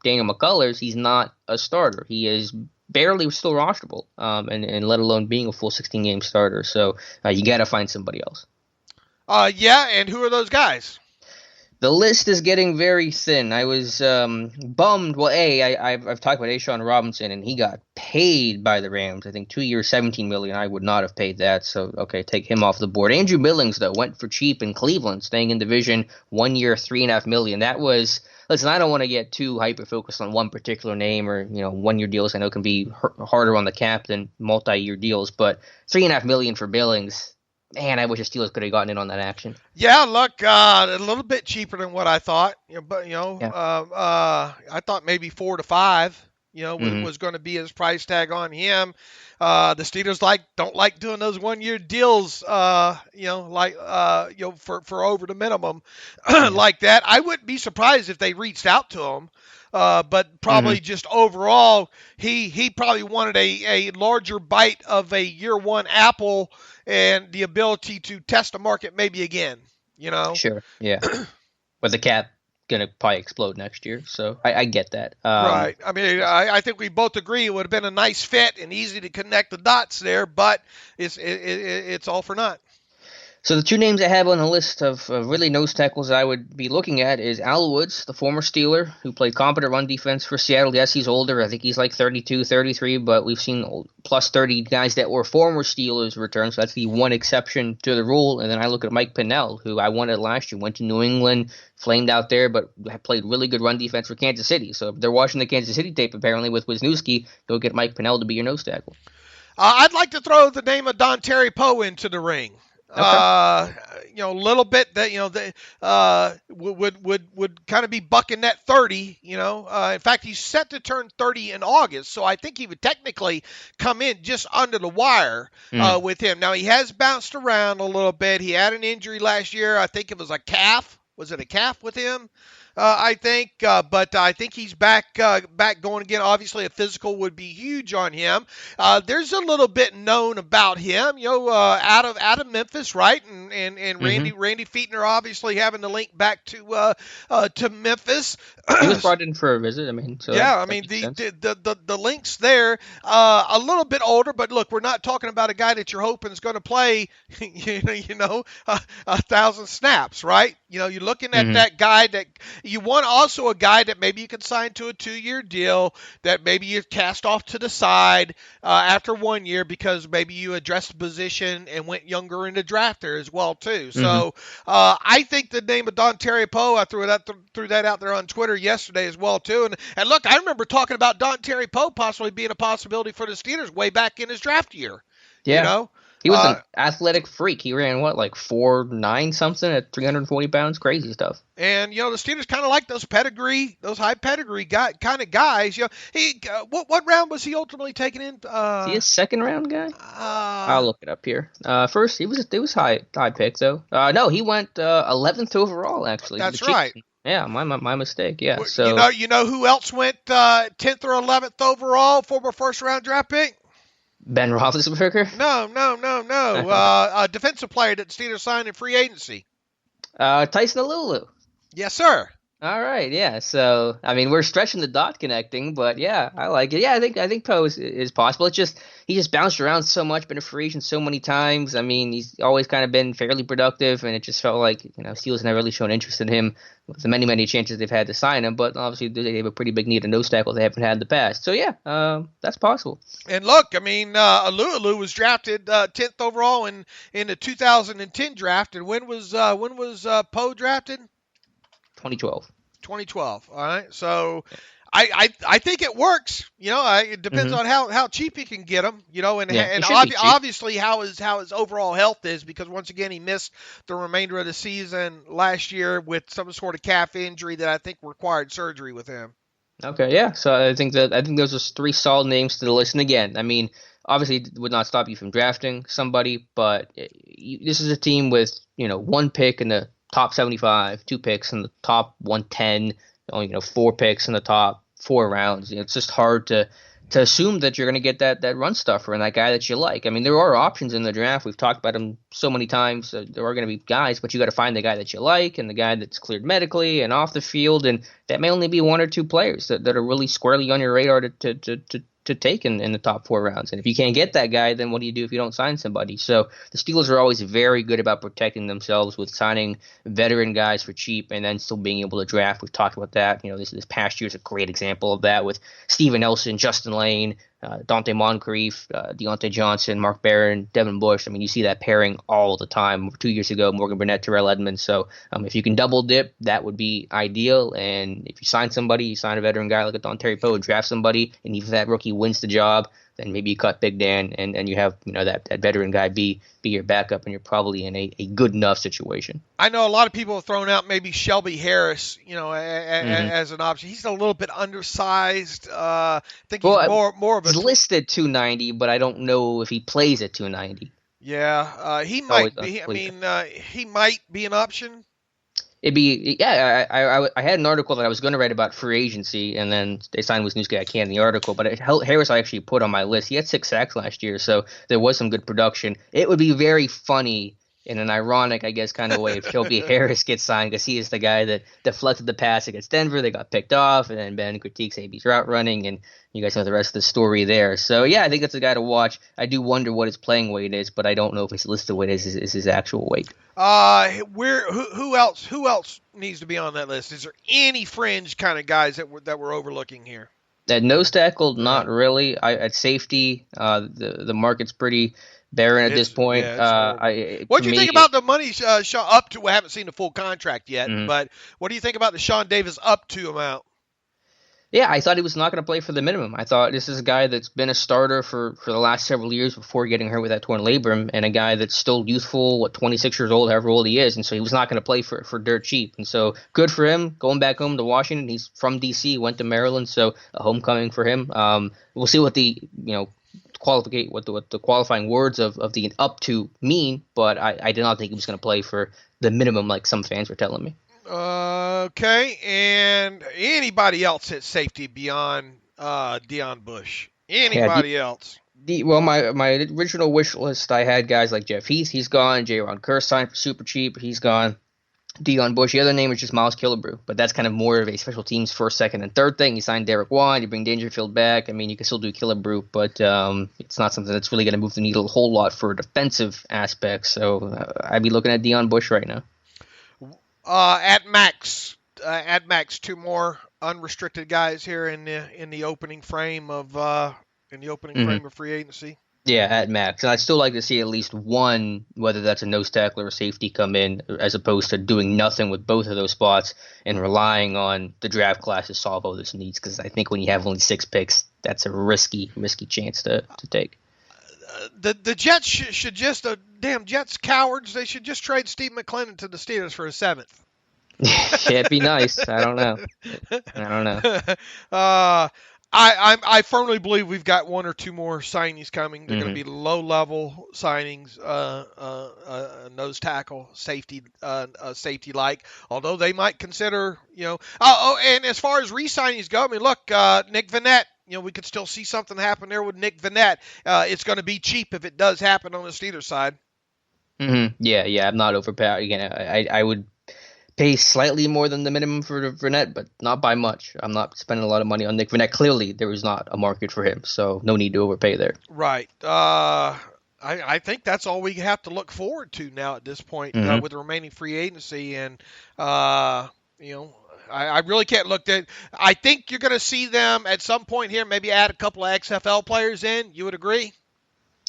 Daniel McCullers. He's not a starter. He is barely still rosterable, and let alone being a full 16-game starter. So you got to find somebody else. Yeah, and who are those guys? The list is getting very thin. I was bummed. Well, I've talked about Ashawn Robinson, and he got paid by the Rams. I think 2 years, $17 million. I would not have paid that. So, okay, take him off the board. Andrew Billings, though, went for cheap in Cleveland, staying in division, 1 year, $3.5 million. That was, listen, I don't want to get too hyper-focused on one particular name or, 1 year deals. I know can be harder on the cap than multi-year deals, but $3.5 million for Billings. Man, I wish the Steelers could have gotten in on that action. Yeah, look, a little bit cheaper than what I thought. But I thought maybe 4 to 5. Was going to be his price tag on him. The Steelers don't like doing those 1 year deals. For over the minimum like that. I wouldn't be surprised if they reached out to him. But probably just overall, he probably wanted a larger bite of a year one apple and the ability to test the market maybe again, Sure, yeah. But the cap going to probably explode next year, so I get that. Right. I mean, I think we both agree it would have been a nice fit and easy to connect the dots there, but it's all for naught. So the two names I have on the list of really nose tackles I would be looking at is Al Woods, the former Steeler, who played competent run defense for Seattle. Yes, he's older. I think he's like 32, 33, but we've seen plus 30 guys that were former Steelers return, so that's the one exception to the rule. And then I look at Mike Pinnell, who I wanted last year, went to New England, flamed out there, but played really good run defense for Kansas City. So if they're watching the Kansas City tape, apparently, with Wisniewski, go get Mike Pinnell to be your nose tackle. I'd like to throw the name of Don Terry Poe into the ring. Okay. A little bit that would kind of be bucking that 30. In fact, he's set to turn 30 in August, so I think he would technically come in just under the wire with him. Now he has bounced around a little bit. He had an injury last year. I think it was a calf. Was it a calf with him? I think, but I think he's back going again. Obviously, a physical would be huge on him. There's a little bit known about him, out of Memphis, right? And Randy Feetner obviously having the link back to Memphis. He was brought in for a visit. So yeah, the links there. A little bit older, but look, we're not talking about a guy that you're hoping is going to play, 1,000 snaps, right? You're looking at that guy that. You want also a guy that maybe you can sign to a 2-year deal that maybe you cast off to the side after 1 year because maybe you addressed the position and went younger in the draft there as well too. So I think the name of Don Terry Poe, I threw that out there on Twitter yesterday as well too. And look, I remember talking about Don Terry Poe possibly being a possibility for the Steelers way back in his draft year. Yeah. He was an athletic freak. He ran, 4'9" something at 340 pounds? Crazy stuff. And, the Steelers kind of like those high pedigree kind of guys. What round was he ultimately taken in? Is he a second round guy? I'll look it up here. First, it was high pick, though. No, he went 11th overall, actually. That's right. Yeah, my mistake, yeah. So you know who else went 10th or 11th overall, former first-round draft pick? Ben Roethlisberger? No. A defensive player that the Steelers signed in free agency. Tyson Alulu. Yes, sir. All right, yeah. So, we're stretching the dot connecting, but yeah, I like it. Yeah, I think Poe is possible. It's just he just bounced around so much, been a free agent so many times. He's always kind of been fairly productive, and it just felt like Steelers never really shown interest in him with the many chances they've had to sign him. But obviously, they have a pretty big need of nose tackle they haven't had in the past. So yeah, that's possible. And look, Alulu was drafted 10th overall in the 2010 draft, and when was Poe drafted? 2012. All right. So I think it works. It depends on how cheap you can get him, and obviously how his overall health is, because once again, he missed the remainder of the season last year with some sort of calf injury that I think required surgery with him. Okay. Yeah. So I think those are 3 solid names to the list. And again, obviously it would not stop you from drafting somebody, but this is a team with, 1 pick in the top 75, 2 picks in the top 110, 4 picks in the top 4 rounds. It's just hard to assume that you're going to get that run stuffer and that guy that you like. There are options in the draft. We've talked about them so many times. There are going to be guys, but you got to find the guy that you like and the guy that's cleared medically and off the field, and that may only be 1 or 2 players that are really squarely on your radar to to take in the top 4 rounds. And if you can't get that guy, then what do you do if you don't sign somebody? So the Steelers are always very good about protecting themselves with signing veteran guys for cheap and then still being able to draft. We've talked about that. This past year is a great example of that with Steven Nelson, Justin Lane, Dante Moncrief, Deontay Johnson, Mark Barron, Devin Bush. I mean, you see that pairing all the time. 2 years ago, Morgan Burnett, Terrell Edmonds. So if you can double dip, that would be ideal. And if you sign somebody, you sign a veteran guy like a Don Terry Poe, draft somebody, and even if that rookie wins the job, then maybe you cut Big Dan and you have that veteran guy be your backup, and you're probably in a good enough situation. I know a lot of people have thrown out maybe Shelby Harris, as an option. He's a little bit undersized. I think he's more of a. He's listed 290, but I don't know if he plays at 290. Yeah, he might be. He might be an option. It'd be, I had an article that I was going to write about free agency, and then they signed Wisniewski. I can't in the article, but Harris I actually put on my list. He had 6 sacks last year, so there was some good production. It would be very funny in an ironic, I guess, kind of way if Shelby Harris gets signed, because he is the guy that deflected the pass against Denver. They got picked off, and then Ben critiques AB's route running, and you guys know the rest of the story there. So, yeah, I think that's a guy to watch. I do wonder what his playing weight is, but I don't know if his listed weight is his actual weight. Who else needs to be on that list? Is there any fringe kind of guys that we're overlooking here? At nose tackle, not really. At safety, the market's pretty barren at this point. What do you think about the money up to? We haven't seen the full contract yet, but what do you think about the Sean Davis up to amount? Yeah, I thought he was not going to play for the minimum. I thought this is a guy that's been a starter for the last several years before getting hurt with that torn labrum, and a guy that's still youthful, 26 years old, however old he is, and so he was not going to play for dirt cheap. And so good for him going back home to Washington. He's from D.C., went to Maryland, so a homecoming for him. We'll see what the qualifying words of the up to mean, but I did not think he was going to play for the minimum like some fans were telling me. Okay, and anybody else at safety beyond Deion Bush? Anybody else? My original wish list, I had guys like Jeff Heath. He's gone. J-Ron Kerr signed for super cheap. He's gone. Deion Bush. The other name is just Miles Killebrew, but that's kind of more of a special teams first, second, and third thing. You signed Derek Wine. You bring Dangerfield back. I mean, you can still do Killebrew, but it's not something that's really going to move the needle a whole lot for defensive aspects. So I'd be looking at Deion Bush right now. At max, 2 more unrestricted guys here in the opening frame of frame of free agency. Yeah, at max, and I'd still like to see at least one, whether that's a nose tackle or a safety, come in, as opposed to doing nothing with both of those spots and relying on the draft class to solve all this needs. Because I think when you have only 6 picks, that's a risky chance to take. The Jets should just damn Jets cowards. They should just trade Steve McClendon to the Steelers for a 7th. Yeah, it'd be nice. I don't know. I firmly believe we've got 1 or 2 more signings coming. They're going to be low-level signings, nose tackle, safety like. Although they might consider, and as far as re-signings go, I mean, look, Nick Vannett. We could still see something happen there with Nick Vannett. It's going to be cheap if it does happen on the Steelers side. Mm-hmm. Yeah. I'm not overpaying. Again, I would pay slightly more than the minimum for Vannett, but not by much. I'm not spending a lot of money on Nick Vannett. Clearly, there was not a market for him, so no need to overpay there. Right. I think that's all we have to look forward to now at this point with the remaining free agency. And, I really can't look at. I think you're going to see them at some point here maybe add a couple of XFL players in. You would agree?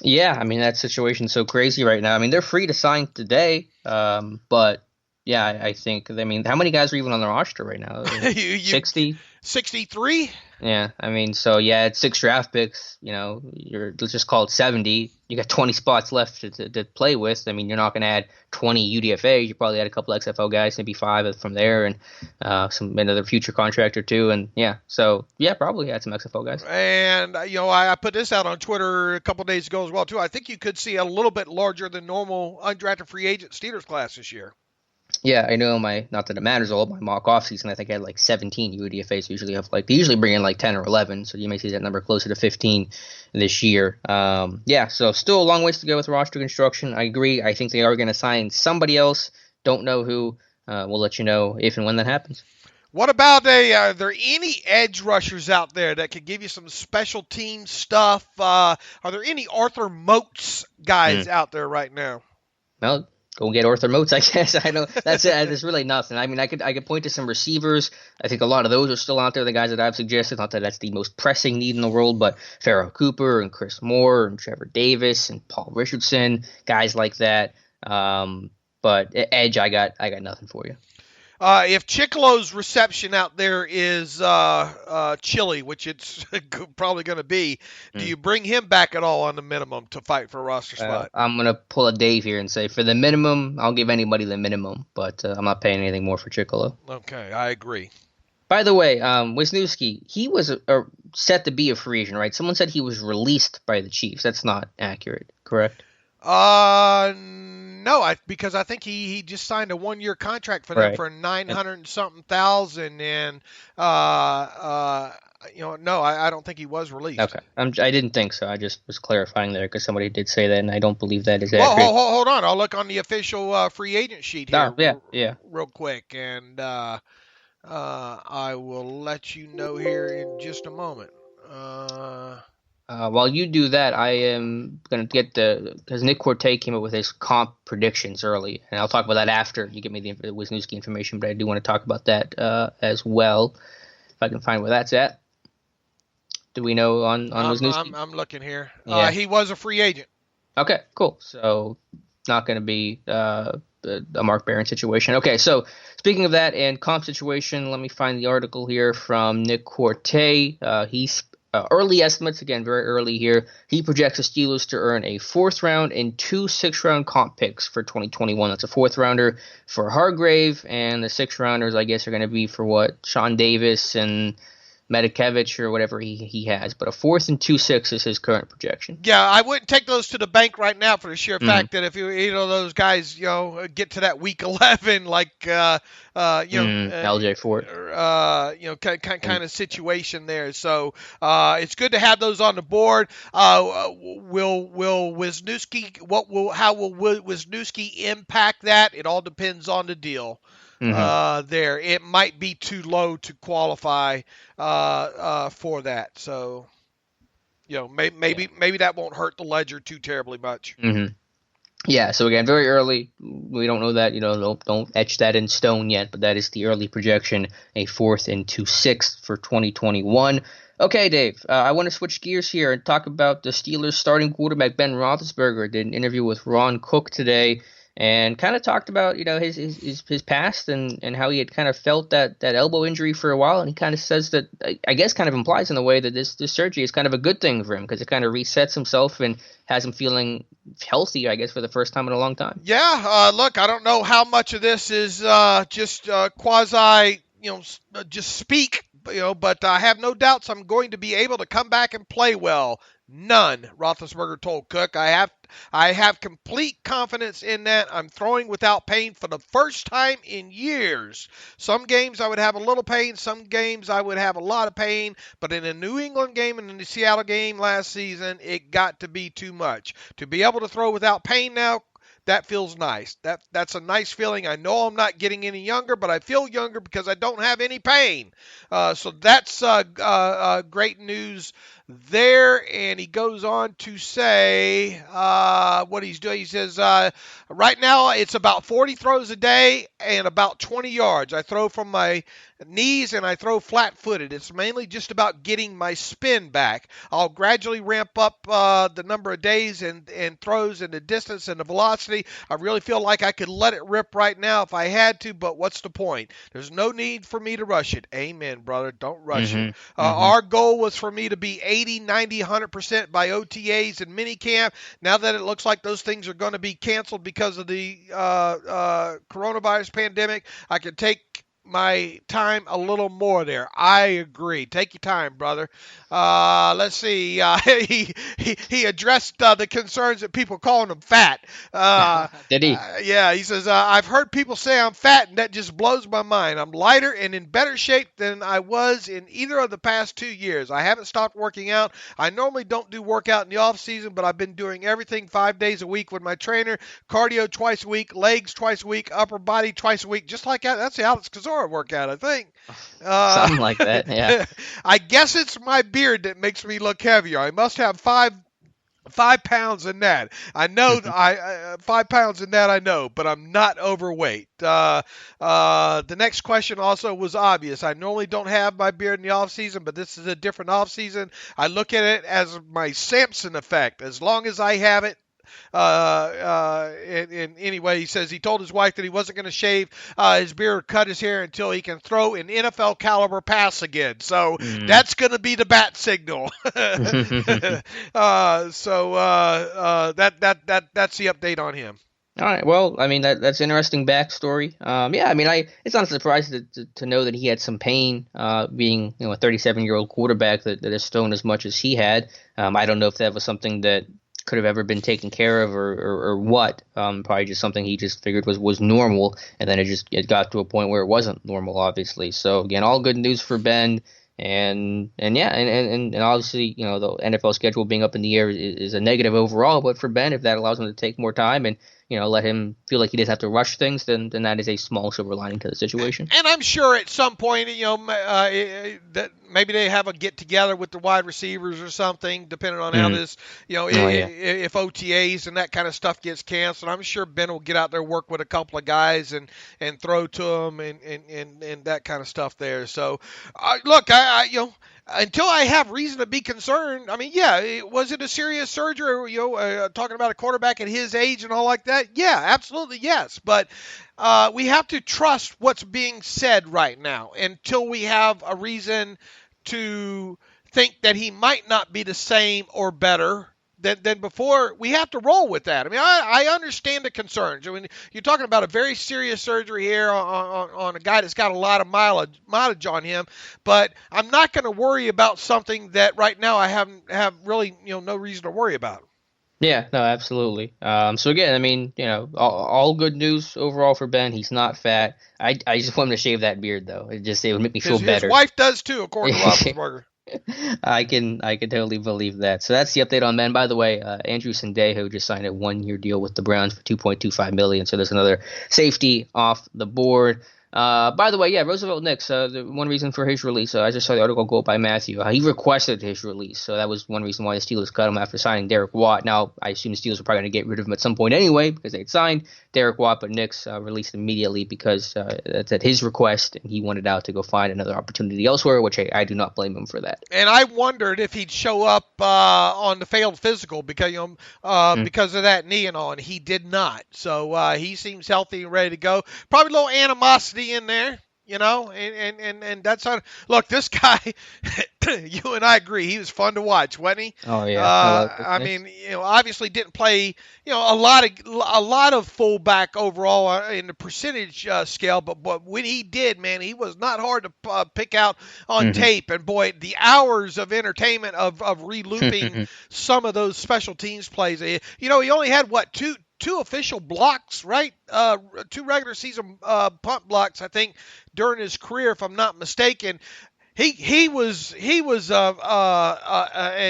Yeah, I mean, that situation's so crazy right now. I mean, they're free to sign today, but yeah, I think. I mean, how many guys are even on the roster right now? 60? 63? Yeah, I mean, so yeah, it's 6 draft picks. Let's just call it 70. You got 20 spots left to play with. I mean, you're not going to add 20 UDFAs. You probably add a couple XFL guys, maybe 5 from there, and another future contract or 2. And yeah, so yeah, probably add some XFL guys. And I put this out on Twitter a couple days ago as well too. I think you could see a little bit larger than normal undrafted free agent Steelers class this year. Yeah, I know not that it matters all, my mock off season, I think I had like 17 UDFAs. They usually bring in like 10 or 11, so you may see that number closer to 15 this year. So still a long ways to go with roster construction. I agree. I think they are going to sign somebody else. Don't know who. We'll let you know if and when that happens. What about are there any edge rushers out there that could give you some special team stuff? Are there any Arthur Moats guys out there right now? Well, go get Arthur Moats, I guess. I know that's it. There's really nothing. I mean, I could point to some receivers. I think a lot of those are still out there. The guys that I've suggested, not that that's the most pressing need in the world, but Pharaoh Cooper and Chris Moore and Trevor Davis and Paul Richardson, guys like that. But edge, I got nothing for you. If Chicolo's reception out there is chilly, which it's probably going to be, do you bring him back at all on the minimum to fight for a roster spot? I'm going to pull a Dave here and say for the minimum, I'll give anybody the minimum, but I'm not paying anything more for Chicolo. Okay, I agree. By the way, Wisniewski, he was set to be a free agent, right? Someone said he was released by the Chiefs. That's not accurate, correct? No, because I think he just signed a 1-year contract for them for 900 and something thousand, and no, I don't think he was released. Okay, I didn't think so. I just was clarifying there because somebody did say that, and I don't believe that is accurate. Hold on, I'll look on the official free agent sheet here. Real quick, and I will let you know here in just a moment. While you do that, I am going to get because Nick Corte came up with his comp predictions early, and I'll talk about that after you give me the Wisniewski information, but I do want to talk about that as well, if I can find where that's at. Do we know on Wisniewski? I'm looking here. Yeah. He was a free agent. Okay, cool. So not going to be a Mark Barron situation. Okay, so speaking of that and comp situation, let me find the article here from Nick Corte. He's early estimates, again, very early here. He projects the Steelers to earn a 4th round and 2 6th-round comp picks for 2021. That's a 4th rounder for Hargrave, and the 6th rounders, I guess, are going to be for Sean Davis and Medikevich or whatever he has. But a 4th and 2 6 is his current projection. Yeah, I wouldn't take those to the bank right now for the sheer fact that if those guys get to that week 11 like LJ Fort, kind of situation there. So it's good to have those on the board. How will Wisniewski impact that? It all depends on the deal. There, it might be too low to qualify for that. So, maybe that won't hurt the ledger too terribly much. Yeah. So again, very early. We don't know that. Don't etch that in stone yet. But that is the early projection: a 4th and 2 6 for 2021. Okay, Dave. I want to switch gears here and talk about the Steelers' starting quarterback Ben Roethlisberger. Did an interview with Ron Cook today. And kind of talked about, his past and how he had kind of felt that elbow injury for a while. And he kind of says that, I guess kind of implies in a way that this surgery is kind of a good thing for him because it kind of resets himself and has him feeling healthy, I guess, for the first time in a long time. Yeah, look, I don't know how much of this is just quasi, just speak, but I have no doubts I'm going to be able to come back and play well. None, Roethlisberger told Cook. I have complete confidence in that. I'm throwing without pain for the first time in years. Some games I would have a little pain. Some games I would have a lot of pain. But in a New England game and in the Seattle game last season, it got to be too much. To be able to throw without pain now, that feels nice. That's a nice feeling. I know I'm not getting any younger, but I feel younger because I don't have any pain. So that's great news there. And he goes on to say what he's doing. He says, right now it's about 40 throws a day and about 20 yards. I throw from my knees and I throw flat-footed. It's mainly just about getting my spin back. I'll gradually ramp up the number of days and throws and the distance and the velocity. I really feel like I could let it rip right now if I had to, but what's the point? There's no need for me to rush it. Amen, brother. Don't rush it. Our goal was for me to be 80, 90, 100% by OTAs and minicamp. Now that it looks like those things are going to be canceled because of the coronavirus pandemic, I can take my time a little more there. I agree. Take your time, brother. Let's see. He addressed the concerns that people calling him fat. Did he? Yeah, he says, I've heard people say I'm fat, and that just blows my mind. I'm lighter and in better shape than I was in either of the past 2 years. I haven't stopped working out. I normally don't do workout in the off season, but I've been doing everything 5 days a week with my trainer, cardio twice a week, legs twice a week, upper body twice a week, just like that. That's the Alex Kozora tomorrow workout, I think. Something like that, yeah. I guess it's my beard that makes me look heavier. I must have 5 pounds in that. I know 5 pounds in that I know, but I'm not overweight. The next question also was obvious. I normally don't have my beard in the off season, but this is a different off season. I look at it as my Samson effect. As long as I have it. And anyway, he says he told his wife that he wasn't going to shave his beard or cut his hair until he can throw an NFL caliber pass again. So that's going to be the bat signal. That's the update on him. All right. Well, I mean that's interesting backstory. Yeah, I mean it's not surprising to know that he had some pain being a 37-year-old quarterback that has thrown as much as he had. I don't know if that was something that could have ever been taken care of or what. Probably just something he just figured was normal, and then it got to a point where it wasn't normal, obviously. So again, all good news for Ben, and obviously the NFL schedule being up in the air is a negative overall, but for Ben, if that allows him to take more time and let him feel like he doesn't have to rush things, then that is a small silver lining to the situation. And I'm sure at some point, that maybe they have a get together with the wide receivers or something, depending on how this, if OTAs and that kind of stuff gets canceled. I'm sure Ben will get out there, work with a couple of guys and throw to them and that kind of stuff there. So, look, until I have reason to be concerned, I mean, was it a serious surgery? Talking about a quarterback at his age and all like that. Yeah, absolutely, yes. But we have to trust what's being said right now until we have a reason to think that he might not be the same or better than before. We have to roll with that. I mean, I understand the concerns. I mean, you're talking about a very serious surgery here on a guy that's got a lot of mileage on him, but I'm not going to worry about something that right now I have really no reason to worry about. Yeah, no, absolutely. So again, I mean, all good news overall for Ben. He's not fat. I just want him to shave that beard though. It would make me feel better. His wife does too, according to Roethlisberger. I can totally believe that. So that's the update on Ben. By the way, Andrew Sendejo just signed a 1-year deal with the Browns for $2.25 million. So there's another safety off the board. By the way, Roosevelt Nix, the one reason for his release, I just saw the article go up by Matthew. He requested his release, so that was one reason why the Steelers cut him after signing Derek Watt. Now, I assume the Steelers were probably going to get rid of him at some point anyway because they'd signed Derek Watt, but Nix released immediately because that's at his request, and he wanted out to go find another opportunity elsewhere, which I do not blame him for that. And I wondered if he'd show up on the failed physical because of that knee and all, and he did not. So he seems healthy and ready to go. Probably a little animosity in there, and that's how. Look, this guy, you and I agree, he was fun to watch, wasn't he? Oh yeah. I mean, obviously didn't play, a lot of fullback overall in the percentage scale, but when he did, man, he was not hard to pick out on tape. And boy, the hours of entertainment of relooping some of those special teams plays. He only had two official blocks, right? 2 regular season punt blocks, I think, during his career, if I'm not mistaken. He was an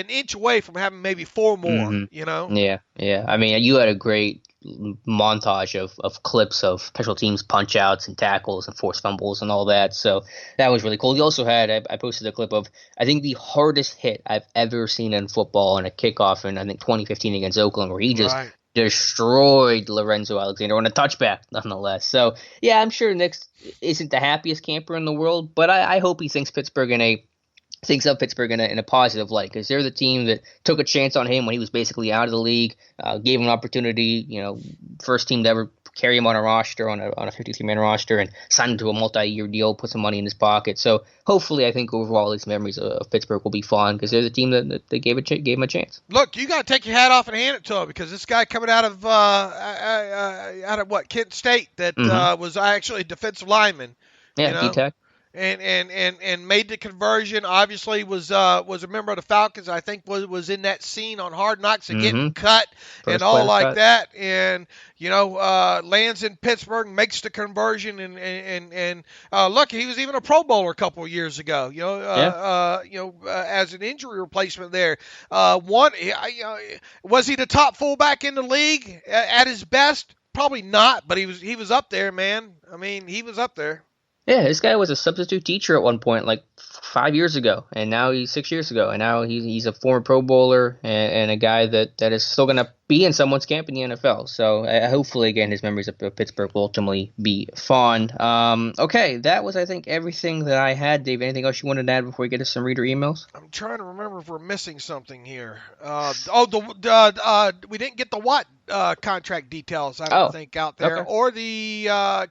inch away from having maybe 4 more. Yeah. I mean, you had a great montage of clips of special teams punch outs and tackles and forced fumbles and all that. So that was really cool. You also had, I posted a clip of, I think, the hardest hit I've ever seen in football in a kickoff in, I think, 2015 against Oakland, where he just destroyed Lorenzo Alexander on a touchback, nonetheless. So, yeah, I'm sure Nick isn't the happiest camper in the world, but I hope he thinks of Pittsburgh in a positive light, because they're the team that took a chance on him when he was basically out of the league, gave him an opportunity, first team to ever carry him on a roster, on a 53-man roster, and sign him to a multi-year deal, put some money in his pocket. So hopefully, I think overall these memories of Pittsburgh will be fun, because they're the team that they gave him a chance. Look, you got to take your hat off and hand it to him, because this guy coming out of Kent State that was actually a defensive lineman. Yeah, D-Tech. And made the conversion. Obviously was a member of the Falcons. I think was in that scene on Hard Knocks and getting cut and all like that. And lands in Pittsburgh, makes the conversion, and look, he was even a Pro Bowler a couple of years ago. As an injury replacement there. Was he the top fullback in the league at his best? Probably not, but he was up there, man. I mean, he was up there. Yeah, this guy was a substitute teacher at one point, like 5 years ago, and now he's 6 years ago, and now he's a former Pro Bowler and a guy that is still going to be in someone's camp in the NFL. So hopefully, again, his memories of Pittsburgh will ultimately be fond. Okay, that was, I think, everything that I had. Dave, anything else you wanted to add before we get to some reader emails? I'm trying to remember if we're missing something here. We didn't get the Watt contract details, I don't think, out there, or the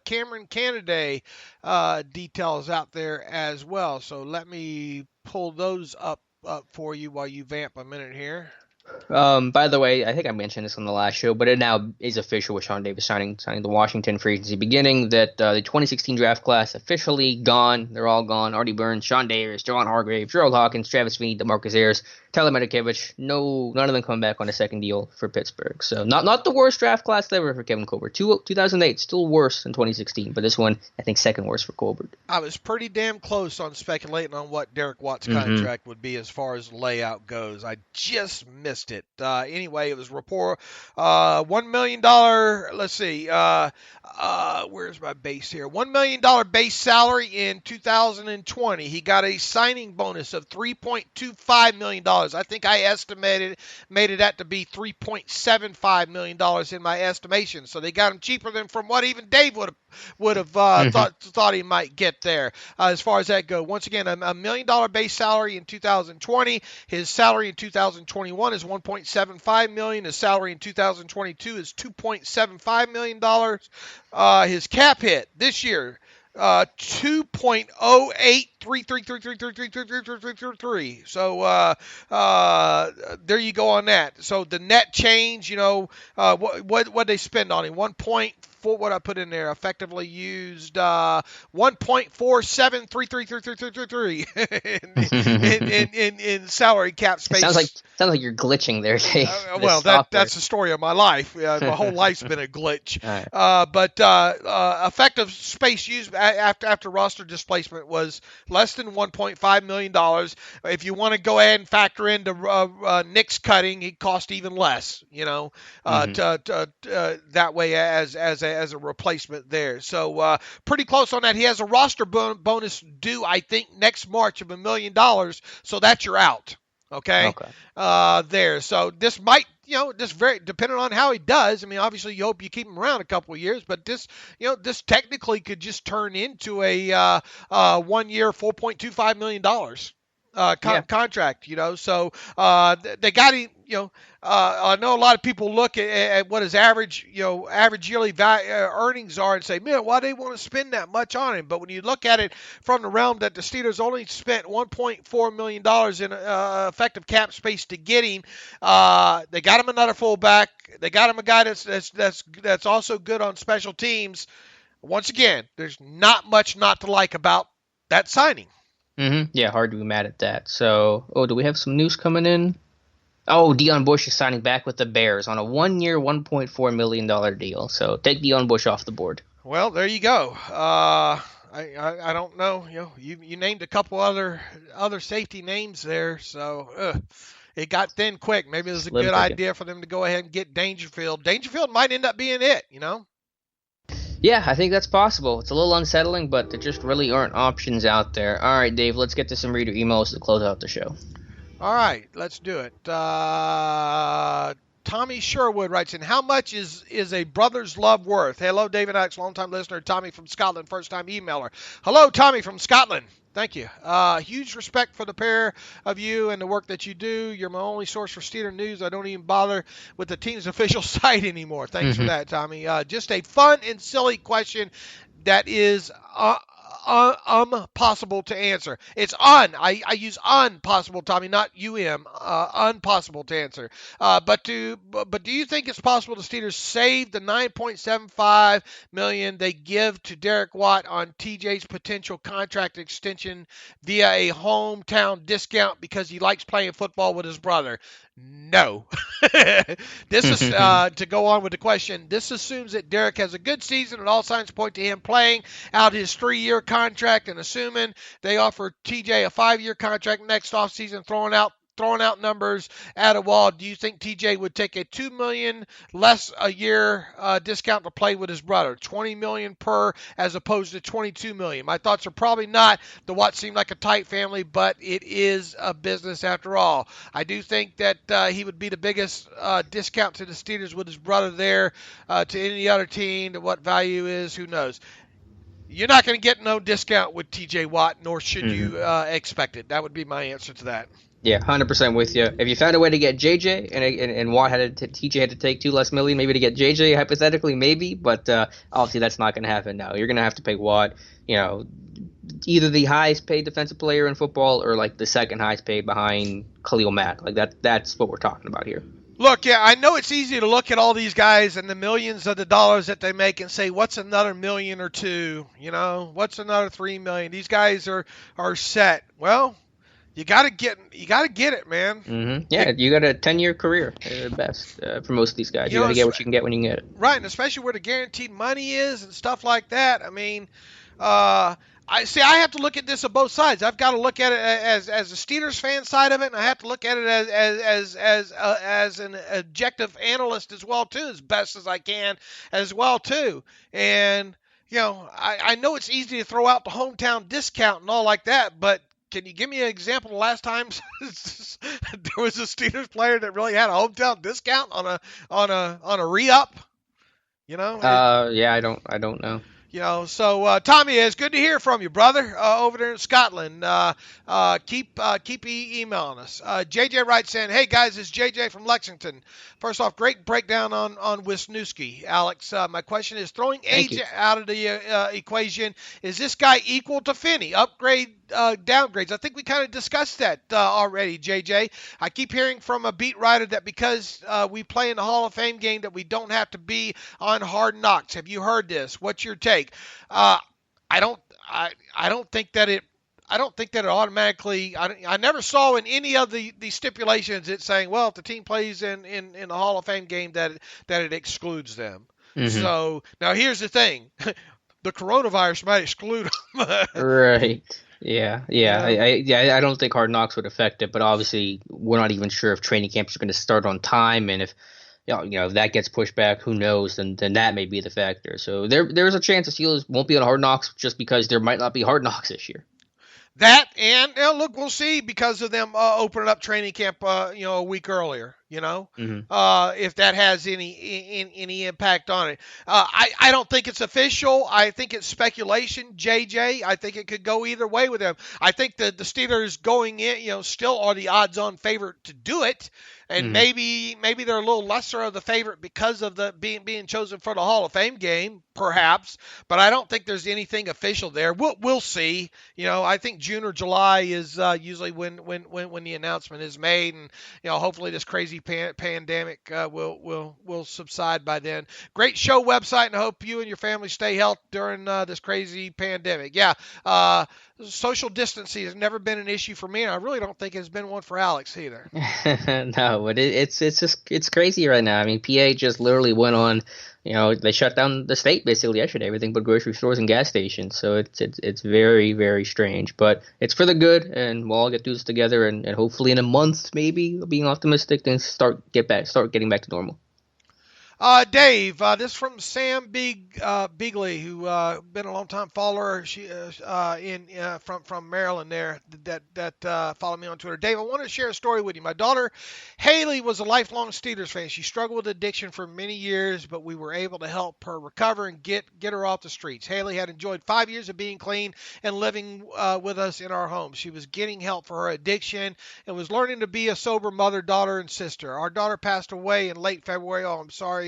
Cameron Canaday details out there as well. So let me pull those up for you while you vamp a minute here. By the way, I think I mentioned this on the last show, but it now is official with Sean Davis signing the Washington free agency beginning that the 2016 draft class officially gone. They're all gone. Artie Burns, Sean Davis, John Hargrave, Gerald Hawkins, Travis Feeney, DeMarcus Ayers, Tyler Medikevich. None of them come back on a second deal for Pittsburgh. So not the worst draft class ever for Kevin Colbert. 2008, still worse than 2016, but this one, I think, second worst for Colbert. I was pretty damn close on speculating on what Derek Watt's contract would be as far as layout goes. I just missed it. Anyway, it was report $1 million. Let's see. Where's my base here? $1 million base salary in 2020. He got a signing bonus of $3.25 million. I think I made that to be $3.75 million in my estimation. So they got him cheaper than from what even Dave would have thought he might get there. As far as that goes, once again, a $1 million base salary in 2020. His salary in 2021 is $1.75 million. His salary in 2022 is $2.75 million. His cap hit this year, 2.0833333333. So there you go on that. So the net change, what they spend on him, 1.4. What I put in there effectively used 1.47333333 in salary cap space. Sounds like you're glitching there, Dave. Well, that's the story of my life. My whole life's been a glitch. Right. But effective space used after roster displacement was less than $1.5 million. If you want to go ahead and factor in the Knicks cutting, it cost even less. That way as a replacement there. So pretty close on that. He has a roster bonus due, I think, next March of $1 million. So that's your out. Okay. There. So this might, just very depending on how he does. I mean, obviously you hope you keep him around a couple of years, but this technically could just turn into a 1 year, $4.25 million contract. So they got him. I know a lot of people look at what his average yearly earnings are and say, man, why do they want to spend that much on him? But when you look at it from the realm that the Steelers only spent $1.4 million in effective cap space to get him, they got him another fullback. They got him a guy that's also good on special teams. Once again, there's not much not to like about that signing. Yeah, hard to be mad at that. So, do we have some news coming in? Oh, Deion Bush is signing back with the Bears on a 1 year, $1.4 million deal. So take Deion Bush off the board. Well, there you go. I don't know. You named a couple other safety names there, so it got thin quick. Maybe it was a good idea for them to go ahead and get Dangerfield. Dangerfield might end up being it. Yeah, I think that's possible. It's a little unsettling, but there just really aren't options out there. All right, Dave, let's get to some reader emails to close out the show. All right, let's do it. Tommy Sherwood writes in, how much is a brother's love worth? Hello, David Alex, long-time listener. Tommy from Scotland, first-time emailer. Hello, Tommy from Scotland. Thank you. Huge respect for the pair of you and the work that you do. You're my only source for Steeler news. I don't even bother with the team's official site anymore. Thanks for that, Tommy. Just a fun and silly question that is impossible to answer. It's I use impossible, Tommy, not impossible to answer. But do you think it's possible the Steelers save the $9.75 million they give to Derek Watt on TJ's potential contract extension via a hometown discount because he likes playing football with his brother? No. This is to go on with the question. This assumes that Derek has a good season and all signs point to him playing out his 3-year contract, and assuming they offer TJ a 5-year contract next offseason, throwing out throwing out numbers at a wall, do you think TJ would take a $2 million less a year discount to play with his brother, $20 million per as opposed to $22 million? My thoughts are probably not. The Watts seem like a tight family, but it is a business after all. I do think that he would be the biggest discount to the Steelers with his brother there. To any other team, to what value is, who knows? You're not going to get no discount with TJ Watt, nor should you expect it. That would be my answer to that. Yeah, 100% with you. If you found a way to get JJ and Watt TJ had to take $2 million less, maybe to get JJ, hypothetically, maybe, but obviously that's not going to happen now. You're going to have to pay Watt, either the highest paid defensive player in football or like the second highest paid behind Khalil Mack. Like that's what we're talking about here. Look, yeah, I know it's easy to look at all these guys and the millions of the dollars that they make and say, what's another million or two? What's another $3 million? These guys are set. Well, you gotta get it, man. Mm-hmm. Yeah, you got a 10-year career at best for most of these guys. You got to get what you can get when you can get it. Right, and especially where the guaranteed money is and stuff like that. I mean, I have to look at this on both sides. I've got to look at it as a Steelers fan side of it, and I have to look at it as an objective analyst as well too, as best as I can as well too. And I know it's easy to throw out the hometown discount and all like that, but can you give me an example of the last time there was a Steelers player that really had a hometown discount on a re-up? Yeah, I don't know. So Tommy, it's good to hear from you, brother, over there in Scotland. Keep emailing us. JJ writes in, hey guys, it's JJ from Lexington. First off, great breakdown on Wisniewski, Alex. My question is, throwing age out of the equation, is this guy equal to Finney? Upgrade, downgrades. I think we kind of discussed that already, JJ. I keep hearing from a beat writer that because we play in the Hall of Fame game that we don't have to be on Hard Knocks. Have you heard this? What's your take? I don't think that it automatically. I never saw in any of the stipulations it saying, well, if the team plays in the Hall of Fame game that it excludes them. Mm-hmm. So now here's the thing: the coronavirus might exclude them. Right. Yeah. I don't think Hard Knocks would affect it, but obviously we're not even sure if training camps are going to start on time, and if if that gets pushed back, who knows? Then that may be the factor. So there's a chance the Steelers won't be on Hard Knocks just because there might not be Hard Knocks this year. That and look, we'll see because of them opening up training camp, a week earlier. If that has any impact on it. I don't think it's official. I think it's speculation, JJ. I think it could go either way with them. I think that the Steelers going in, still are the odds-on favorite to do it. And maybe they're a little lesser of the favorite because of the being chosen for the Hall of Fame game, perhaps. But I don't think there's anything official there. We'll see. I think June or July is usually when the announcement is made, and hopefully this crazy pandemic will subside by then. Great show website, and I hope you and your family stay healthy during this crazy pandemic. Yeah. Social distancing has never been an issue for me, and I really don't think it's been one for Alex either. No, but it's crazy right now. I mean, PA just literally went on. They shut down the state basically yesterday, everything but grocery stores and gas stations. So it's very, very strange, but it's for the good, and we'll all get through this together, and hopefully in a month, maybe being optimistic, things start getting back to normal. Dave, this from Sam Beagley, who been a long time follower. She from Maryland there that followed me on Twitter. Dave, I want to share a story with you. My daughter Haley was a lifelong Steelers fan. She struggled with addiction for many years, but we were able to help her recover and get her off the streets. Haley had enjoyed 5 years of being clean and living with us in our home. She was getting help for her addiction and was learning to be a sober mother, daughter, and sister. Our daughter passed away in late February. Oh, I'm sorry.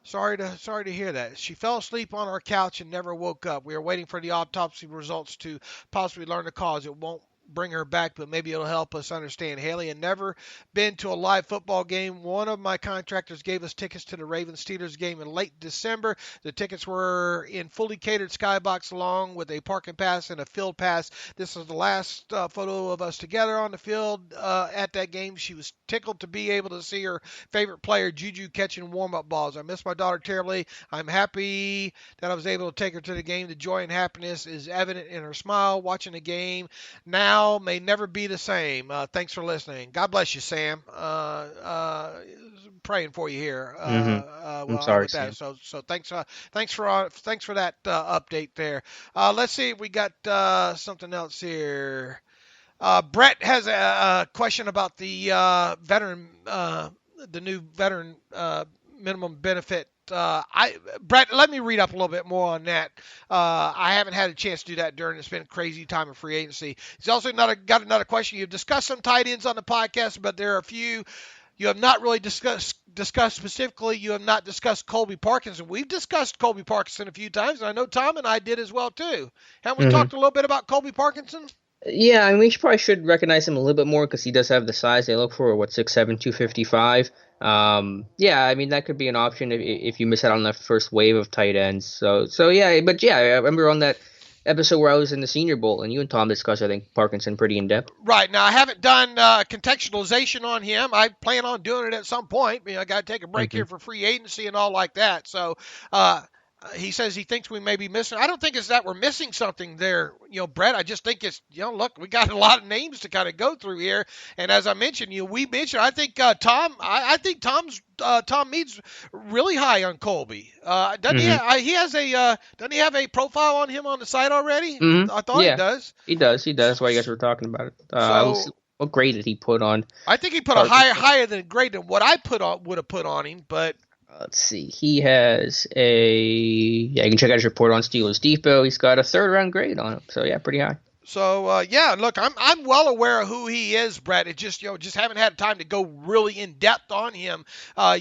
Sorry to hear that. She fell asleep on our couch and never woke up. We are waiting for the autopsy results to possibly learn the cause. It won't bring her back, but maybe it'll help us understand. Haley had never been to a live football game. One of my contractors gave us tickets to the Ravens-Steelers game in late December. The tickets were in fully catered skybox along with a parking pass and a field pass. This is the last photo of us together on the field at that game. She was tickled to be able to see her favorite player, Juju, catching warm-up balls. I miss my daughter terribly. I'm happy that I was able to take her to the game. The joy and happiness is evident in her smile watching the game. Now now may never be the same. Thanks for listening. God bless you, Sam. Praying for you here. I'm sorry, with that. Sam. So thanks for that update there. Let's see if we got something else here. Brett has a question about the the new veteran minimum benefit. Brett, let me read up a little bit more on that. I haven't had a chance to do that during it's been a crazy time of free agency. He's also got another question. You've discussed some tight ends on the podcast, but there are a few you have not really discussed specifically. You have not discussed Colby Parkinson. We've discussed Colby Parkinson a few times, and I know Tom and I did as well too. Haven't we talked a little bit about Colby Parkinson? Yeah, I mean, we probably should recognize him a little bit more because he does have the size they look for. 6'7", 255. Yeah, I mean that could be an option if you miss out on that first wave of tight ends. So yeah, but yeah, I remember on that episode where I was in the Senior Bowl and you and Tom discussed, I think, Parkinson pretty in depth. Right. Now I haven't done contextualization on him. I plan on doing it at some point. I got to take a break here for free agency and all like that. So. He says he thinks we may be missing. I don't think it's that we're missing something there, Brett. I just think it's, look, we got a lot of names to kind of go through here. And as I mentioned, I think Tom Mead's really high on Colby. Doesn't he? Doesn't he have a profile on him on the site already? I thought he does. He does. That's why you guys were talking about it. What grade did he put on? I think he put a higher than grade than what I would have put on him, but. Let's see. He has you can check out his report on Steelers Depot. He's got a 3rd round grade on him. So, yeah, pretty high. So, look, I'm well aware of who he is, Brett. It just haven't had time to go really in depth on him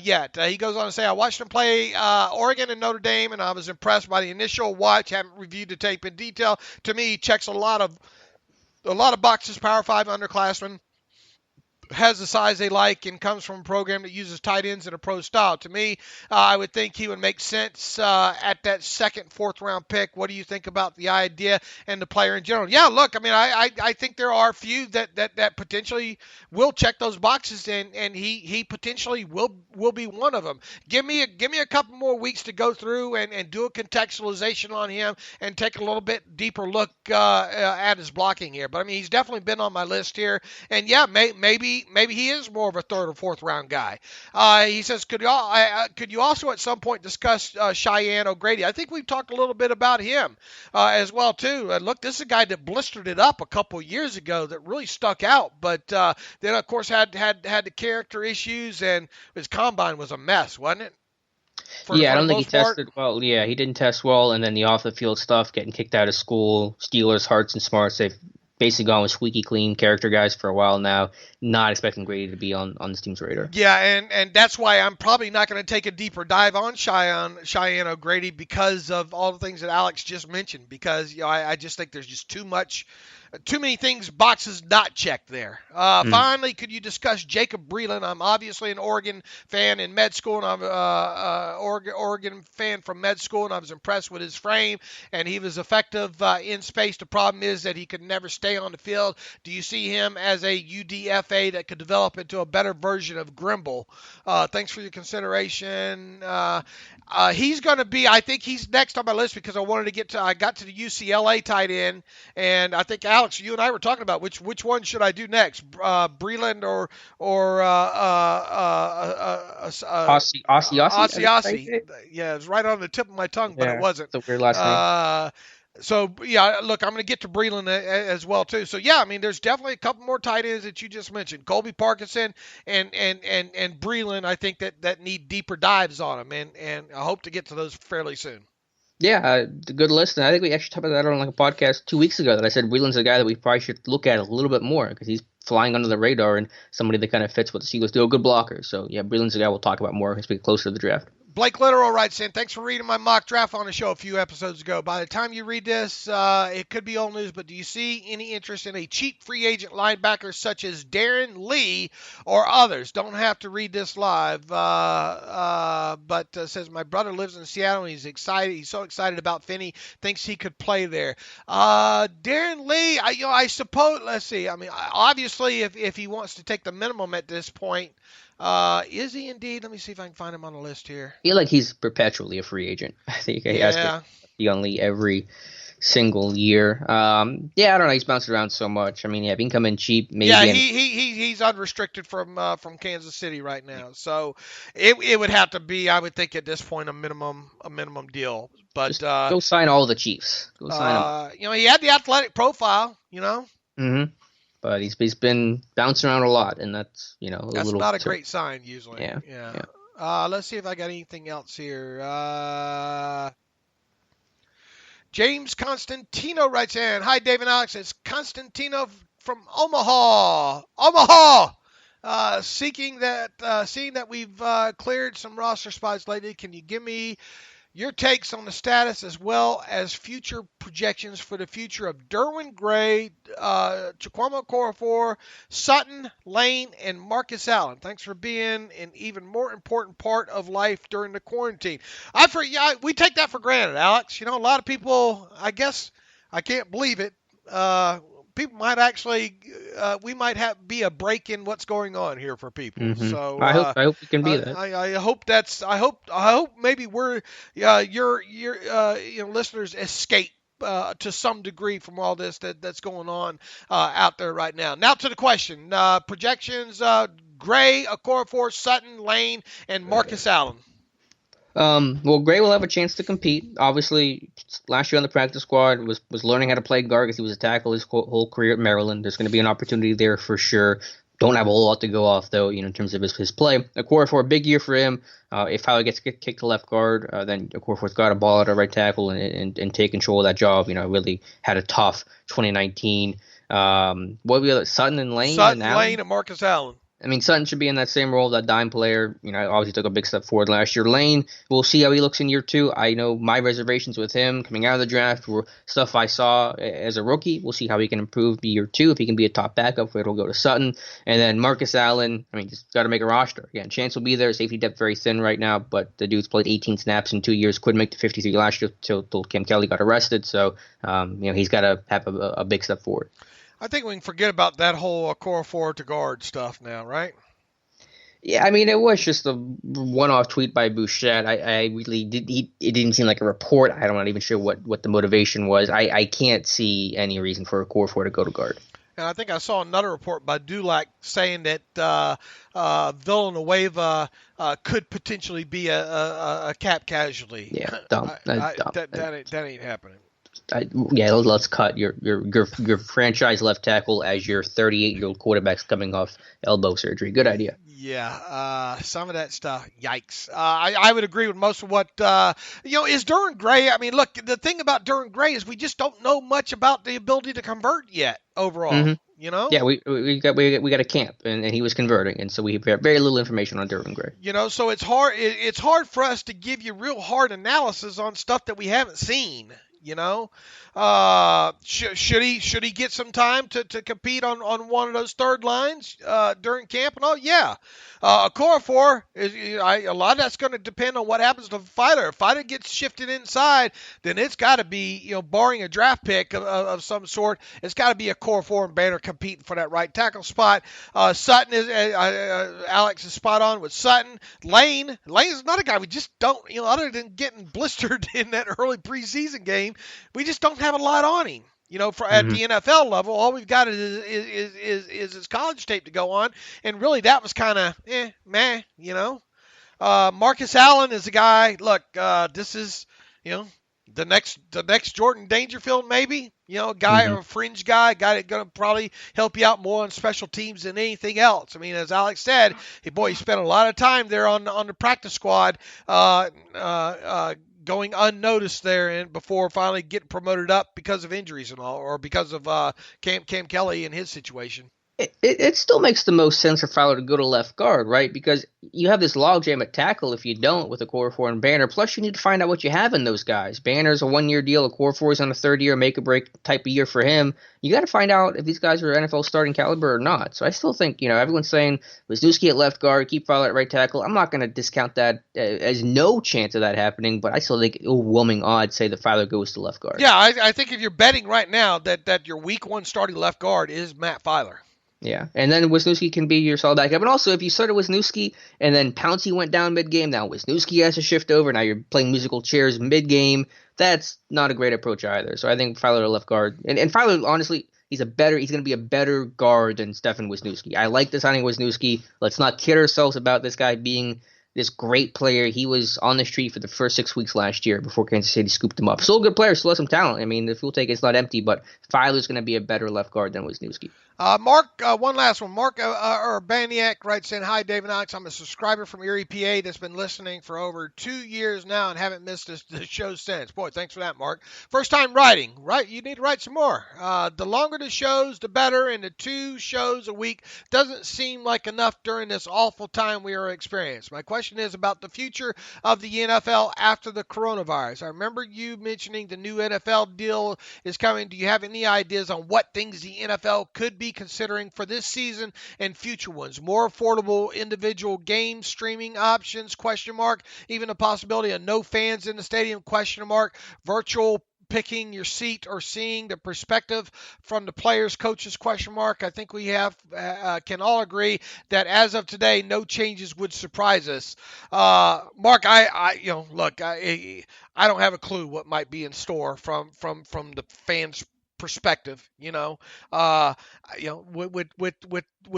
yet. He goes on to say, I watched him play Oregon and Notre Dame, and I was impressed by the initial watch. Haven't reviewed the tape in detail. To me, he checks a lot of boxes, Power 5 underclassmen. Has the size they like and comes from a program that uses tight ends in a pro style. To me, I would think he would make sense at that 2nd, 4th round pick. What do you think about the idea and the player in general? Yeah, look, I mean, I think there are a few that potentially will check those boxes, and he potentially will be one of them. Give me a couple more weeks to go through and do a contextualization on him and take a little bit deeper look at his blocking here. But I mean, he's definitely been on my list here, and yeah, maybe he is more of a 3rd or 4th round guy. He says, could you also at some point discuss Cheyenne O'Grady? I think we've talked a little bit about him as well too. Look, this is a guy that blistered it up a couple years ago that really stuck out, but then of course had the character issues, and his combine was a mess, wasn't it? I don't think he tested well. Yeah, he didn't test well, and then the off the field stuff, getting kicked out of school, Steelers hearts and smarts. They've basically gone with squeaky clean character guys for a while now, not expecting Grady to be on this team's radar. Yeah, and that's why I'm probably not going to take a deeper dive on Cheyenne O'Grady because of all the things that Alex just mentioned, because I just think there's just too many boxes not checked there. Finally, could you discuss Jacob Breland? I'm obviously an Oregon fan in med school, and I'm Oregon fan from med school, and I was impressed with his frame, and he was effective in space. The problem is that he could never stay on the field. Do you see him as a UDFA that could develop into a better version of Grimble? Thanks for your consideration. He's going to be, I think he's next on my list because I got to the UCLA tight end, and I think Alex, you and I were talking about which one should I do next, Breland or Asiasi. Yeah, it was right on the tip of my tongue, but it wasn't. It's a weird last name. So, yeah, look, I'm going to get to Breland as well, too. So, yeah, I mean, there's definitely a couple more tight ends that you just mentioned. Colby Parkinson and Breland, I think that need deeper dives on them, and I hope to get to those fairly soon. Yeah, good list. And I think we actually talked about that on like a podcast 2 weeks ago that I said Breland's a guy that we probably should look at a little bit more because he's flying under the radar and somebody that kind of fits what the Steelers do, a good blocker. So, yeah, Breland's a guy we'll talk about more as we get closer to the draft. Blake Literal writes in, thanks for reading my mock draft on the show a few episodes ago. By the time you read this, it could be old news, but do you see any interest in a cheap free agent linebacker such as Darren Lee or others? Don't have to read this live, but says, my brother lives in Seattle and he's excited. He's so excited about Finney, thinks he could play there. Darren Lee, I suppose, let's see. I mean, obviously, if he wants to take the minimum at this point, is he indeed? Let me see if I can find him on the list here. I feel like he's perpetually a free agent. I think he has to be on Lee every single year. Yeah, I don't know. He's bounced around so much. I mean, yeah, if he can come in cheap, maybe. Yeah, he's unrestricted from Kansas City right now, so it would have to be, I would think at this point, a minimum deal. But just go sign all the Chiefs. Go sign them. You know, he had the athletic profile, you know. Mm-hmm. But he's been bouncing around a lot, and that's that's not a great sign usually. Yeah. Let's see if I got anything else here. James Constantino writes in, "Hi, Dave and Alex. It's Constantino from Omaha. Seeing that we've cleared some roster spots lately, can you give me your takes on the status as well as future projections for the future of Derwin Gray, Chukwuma Okorafor, Sutton, Lane, and Marcus Allen? Thanks for being an even more important part of life during the quarantine." We take that for granted, Alex. You know, a lot of people, I guess, I can't believe it. People might actually, we might be a break in what's going on here for people. Mm-hmm. So I hope it can be that. I hope maybe we're your listeners escape to some degree from all this that's going on out there right now. Now to the question, projections: Gray, Okorafor, Sutton, Lane, and Marcus Allen. Well, Gray will have a chance to compete. Obviously, last year on the practice squad was learning how to play guard because he was a tackle his whole career at Maryland. There's going to be an opportunity there for sure. Don't have a whole lot to go off, though, in terms of his play. Okorafor, a big year for him. If Feiler gets kicked to left guard, then Okorafor's got a ball at a right tackle and take control of that job. Really had a tough 2019. What we got? Sutton and Lane? Lane, and Marcus Allen. I mean, Sutton should be in that same role, that dime player. Obviously took a big step forward last year. Lane, we'll see how he looks in year two. I know my reservations with him coming out of the draft were stuff I saw as a rookie. We'll see how he can improve year two. If he can be a top backup, it'll go to Sutton. And then Marcus Allen, just got to make a roster. Again, chance will be there. Safety depth very thin right now, but the dude's played 18 snaps in 2 years. Couldn't make the 53 last year till Kim Kelly got arrested. So, he's got to have a big step forward. I think we can forget about that whole Okorafor to guard stuff now, right? Yeah, it was just a one-off tweet by Bouchette. I really it didn't seem like a report. I'm not even sure what the motivation was. I can't see any reason for Okorafor to go to guard. And I think I saw another report by Dulac saying that Villanueva could potentially be a cap casualty. Yeah, dumb. That ain't happening. Let's cut your franchise left tackle as your 38-year-old quarterback's coming off elbow surgery. Good idea. Yeah, some of that stuff. Yikes. I would agree with most of what is Derwin Gray. Look, the thing about Derwin Gray is we just don't know much about the ability to convert yet overall. Mm-hmm. Yeah, we got a camp and he was converting, and so we have very little information on Derwin Gray. So it's hard. It's hard for us to give you real hard analysis on stuff that we haven't seen. Should he get some time to compete on one of those third lines during camp? And Okorafor, a lot of that's going to depend on what happens to Feiler. If Feiler gets shifted inside, then it's got to be, barring a draft pick of some sort, it's got to be Okorafor and Banner competing for that right tackle spot. Sutton is Alex is spot on with Sutton. Lane is another guy we just don't, other than getting blistered in that early preseason game, we just don't have a lot on him. At the NFL level, all we've got is his college tape to go on, and really that was kind of meh. Marcus Allen is a guy. Look, this is the next Jordan Dangerfield, maybe. Guy or a fringe guy that's going to probably help you out more on special teams than anything else. As Alex said, he spent a lot of time there on the practice squad. Going unnoticed there and before finally getting promoted up because of injuries and all, or because of Cam Kelly and his situation. It still makes the most sense for Feiler to go to left guard, right? Because you have this logjam at tackle if you don't with Okorafor and Banner. Plus, you need to find out what you have in those guys. Banner's a 1-year deal. Okorafor's on a 3rd year, make-or-break type of year for him. You got to find out if these guys are NFL starting caliber or not. So I still think, everyone's saying Wisniewski at left guard, keep Feiler at right tackle. I'm not going to discount that as no chance of that happening, but I still think overwhelming odds say that Feiler goes to left guard. Yeah, I think if you're betting right now that your week 1 starting left guard is Matt Feiler. Yeah, and then Wisniewski can be your solid backup. And also, if you started Wisniewski and then Pouncey went down mid-game, now Wisniewski has to shift over. Now you're playing musical chairs mid-game. that's not a great approach either. So I think Feiler left guard, and Feiler, honestly, he's going to be a better guard than Stefan Wisniewski. I like the signing of Wisniewski. Let's not kid ourselves about this guy being this great player. He was on the street for the first 6 weeks last year before Kansas City scooped him up. Still a good player, still has some talent. I mean, the fuel tank is not empty, but Feiler's going to be a better left guard than Wisniewski. Mark, one last one. Mark Urbaniak writes in, "Hi, Dave and Alex. I'm a subscriber from Erie, PA that's been listening for over 2 years now and haven't missed the show since." Boy, thanks for that, Mark. First time writing, right? You need to write some more. The longer the shows, the better, and the 2 shows a week doesn't seem like enough during this awful time we are experiencing. My question is about the future of the NFL after the coronavirus. I remember you mentioning the new NFL deal is coming. Do you have any ideas on what things the NFL could be considering for this season and future ones? More affordable individual game streaming options, ? Even a possibility of no fans in the stadium, ? Virtual picking your seat or seeing the perspective from the players, coaches, ? I think we can all agree that as of today, no changes would surprise us. Mark, I don't have a clue what might be in store from the fans' perspective, with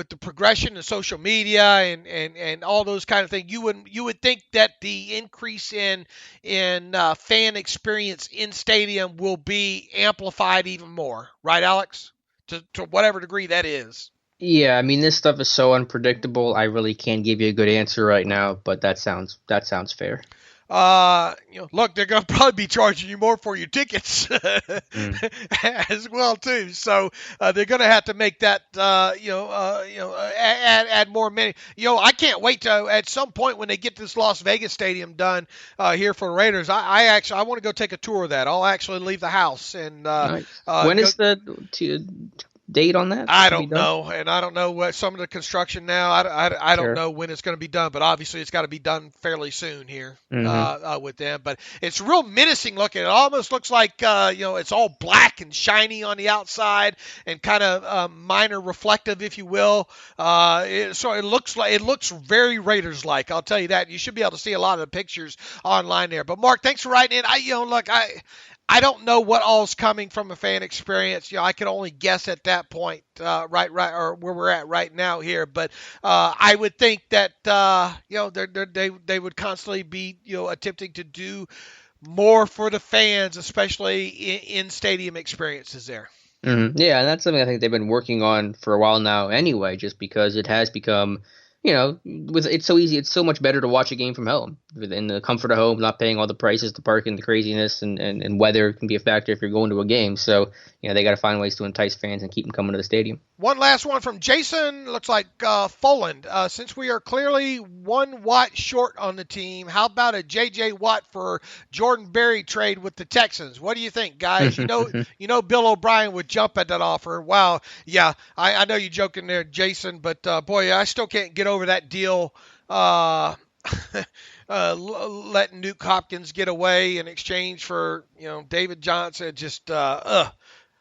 the progression of social media and all those kind of things, you would think that the increase in fan experience in stadium will be amplified even more, right, Alex? To whatever degree that is. Yeah, I mean, this stuff is so unpredictable. I really can't give you a good answer right now, but that sounds fair. Look, they're going to probably be charging you more for your tickets as well too. So they're going to have to make that, add more money. I can't wait to at some point when they get this Las Vegas stadium done here for the Raiders. I want to go take a tour of that. I'll actually leave the house and nice. When is the date on that? I don't know, and I don't know what some of the construction now. I don't know when it's going to be done, but obviously it's got to be done fairly soon here with them. But it's real menacing looking. It almost looks like it's all black and shiny on the outside and kind of minor reflective, if you will. So it looks very Raiders like. I'll tell you that. You should be able to see a lot of the pictures online there. But Mark, thanks for writing in. I don't know what all's coming from a fan experience. I can only guess at that point, right, or where we're at right now here. But I would think that they would constantly be attempting to do more for the fans, especially in stadium experiences there. Mm-hmm. Yeah, and that's something I think they've been working on for a while now anyway, just because it has become. It's so easy. It's so much better to watch a game from home in the comfort of home, not paying all the prices, the parking, the craziness, and weather can be a factor if you're going to a game. So, they got to find ways to entice fans and keep them coming to the stadium. One last one from Jason. Looks like Foland. Since we are clearly 1 Watt short on the team, how about a J.J. Watt for Jordan Berry trade with the Texans? What do you think, guys? Bill O'Brien would jump at that offer. Wow. Yeah, I know you're joking there, Jason, but boy, I still can't get over that deal. Letting Nuke Hopkins get away in exchange for David Johnson.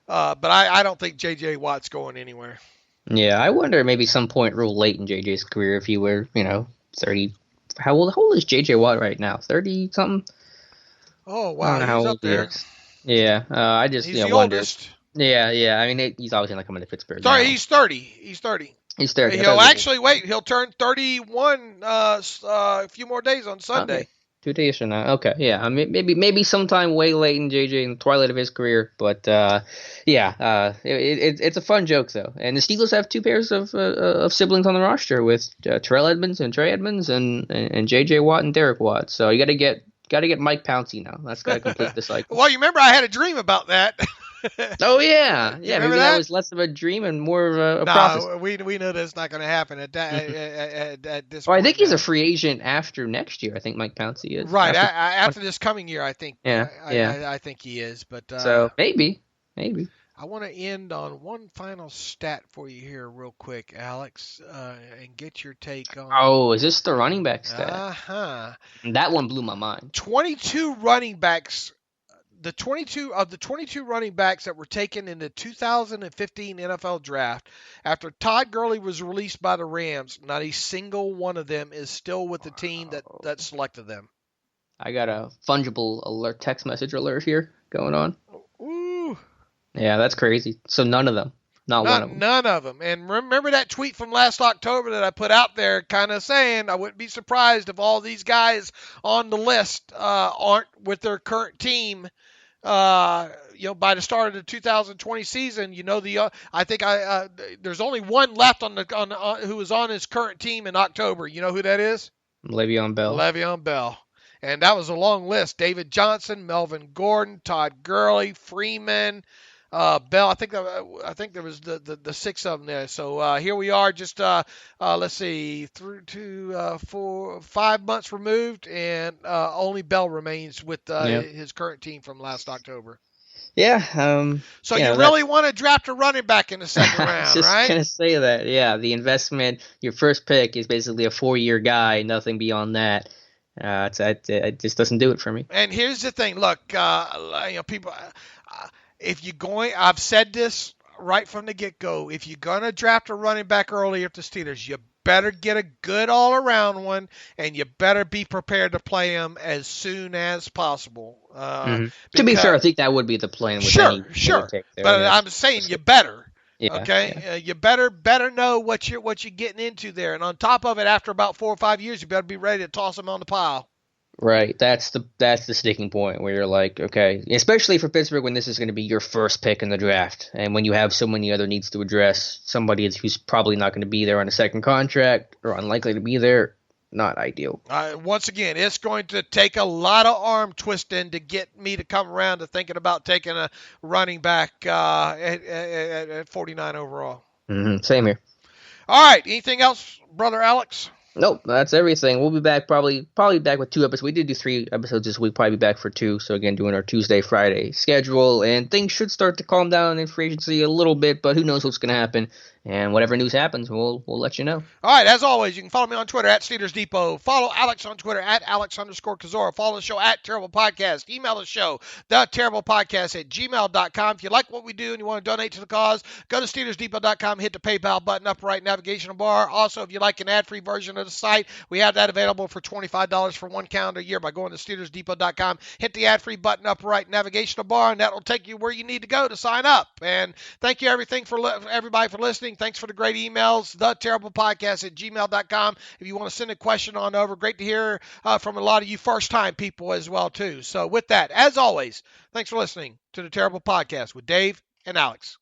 But I don't think J.J. Watt's going anywhere. Yeah, I wonder maybe some point real late in J.J.'s career if he were 30. How old is J.J. Watt right now? 30 something. Oh wow, he's how up there. Yeah, I just he's the wonder. Oldest. Yeah. I mean, he's obviously not coming to Pittsburgh. Sorry, now. He's 30. He's 30. He'll turn 31 a few more days on Sunday. Okay. 2 days from now. Okay, yeah. I mean, maybe sometime way late in JJ in the twilight of his career. But it's a fun joke though. And the Steelers have 2 pairs of siblings on the roster with Terrell Edmonds and Trey Edmonds and JJ Watt and Derek Watt. So you got to get Mike Pouncey now. That's got to complete the cycle. Well, you remember I had a dream about that. Oh yeah. Maybe that was less of a dream and more of a prophecy. We know that's not going to happen at this. Well, I think he's a free agent after next year. I think Mike Pouncey is right after this coming year. I think. Yeah. I think he is. But so maybe. I want to end on one final stat for you here, real quick, Alex, and get your take on. Oh, is this the running back stat? That one blew my mind. 22 running backs. The 22 running backs that were taken in the 2015 NFL draft, after Todd Gurley was released by the Rams, not a single one of them is still with the team that selected them. I got a fungible alert, text message alert here going on. Ooh. Yeah, that's crazy. So none of them. Not one of them. None of them. And remember that tweet from last October that I put out there kind of saying I wouldn't be surprised if all these guys on the list aren't with their current team by the start of the 2020 season. I think there's only one left on who was on his current team in October. You know who that is? Le'Veon Bell. Le'Veon Bell. And that was a long list. David Johnson, Melvin Gordon, Todd Gurley, Freeman, Bell. I think there was the 6 of them there. So here we are, just let's see, through to 5 months removed, and only Bell remains with his current team from last October. Yeah. So you really want to draft a running back in the second round, I was just right? gonna say that. Yeah, the investment, your first pick is basically a 4-year guy, nothing beyond that. It just doesn't do it for me. And here's the thing. Look, people. If you're going, I've said this right from the get-go. If you're going to draft a running back early at the Steelers, you better get a good all-around one, and you better be prepared to play him as soon as possible. To be fair, I think that would be the plan. With sure. There, but I'm saying you better. Yeah, okay, yeah. You better know what you're getting into there, and on top of it, after about 4 or 5 years, you better be ready to toss them on the pile. Right, that's the sticking point where you're like, okay, especially for Pittsburgh when this is going to be your first pick in the draft, and when you have so many other needs to address, somebody who's probably not going to be there on a second contract or unlikely to be there, not ideal. Once again, it's going to take a lot of arm twisting to get me to come around to thinking about taking a running back at 49 overall. Mm-hmm. Same here. All right, anything else, Brother Alex? Nope, that's everything. We'll be back probably back with 2 episodes. We did do 3 episodes this week, probably be back for 2. So again, doing our Tuesday, Friday schedule, and things should start to calm down in free agency a little bit, but who knows what's going to happen. And whatever news happens, we'll let you know. All right, as always, you can follow me on Twitter at Steelers Depot. Follow Alex on Twitter at Alex_Kozora. Follow the show at Terrible Podcast. Email the show, theterriblepodcast@gmail.com. If you like what we do and you want to donate to the cause, go to SteelersDepot.com, hit the PayPal button, upper right navigational bar. Also, if you like an ad-free version of the site, we have that available for $25 for 1 calendar year by going to SteelersDepot.com. Hit the ad-free button, upper right navigational bar, and that will take you where you need to go to sign up. And thank you everybody for listening. Thanks for the great emails. theterriblepodcast@gmail.com. If you want to send a question on over, great to hear from a lot of you first-time people as well, too. So with that, as always, thanks for listening to the Terrible Podcast with Dave and Alex.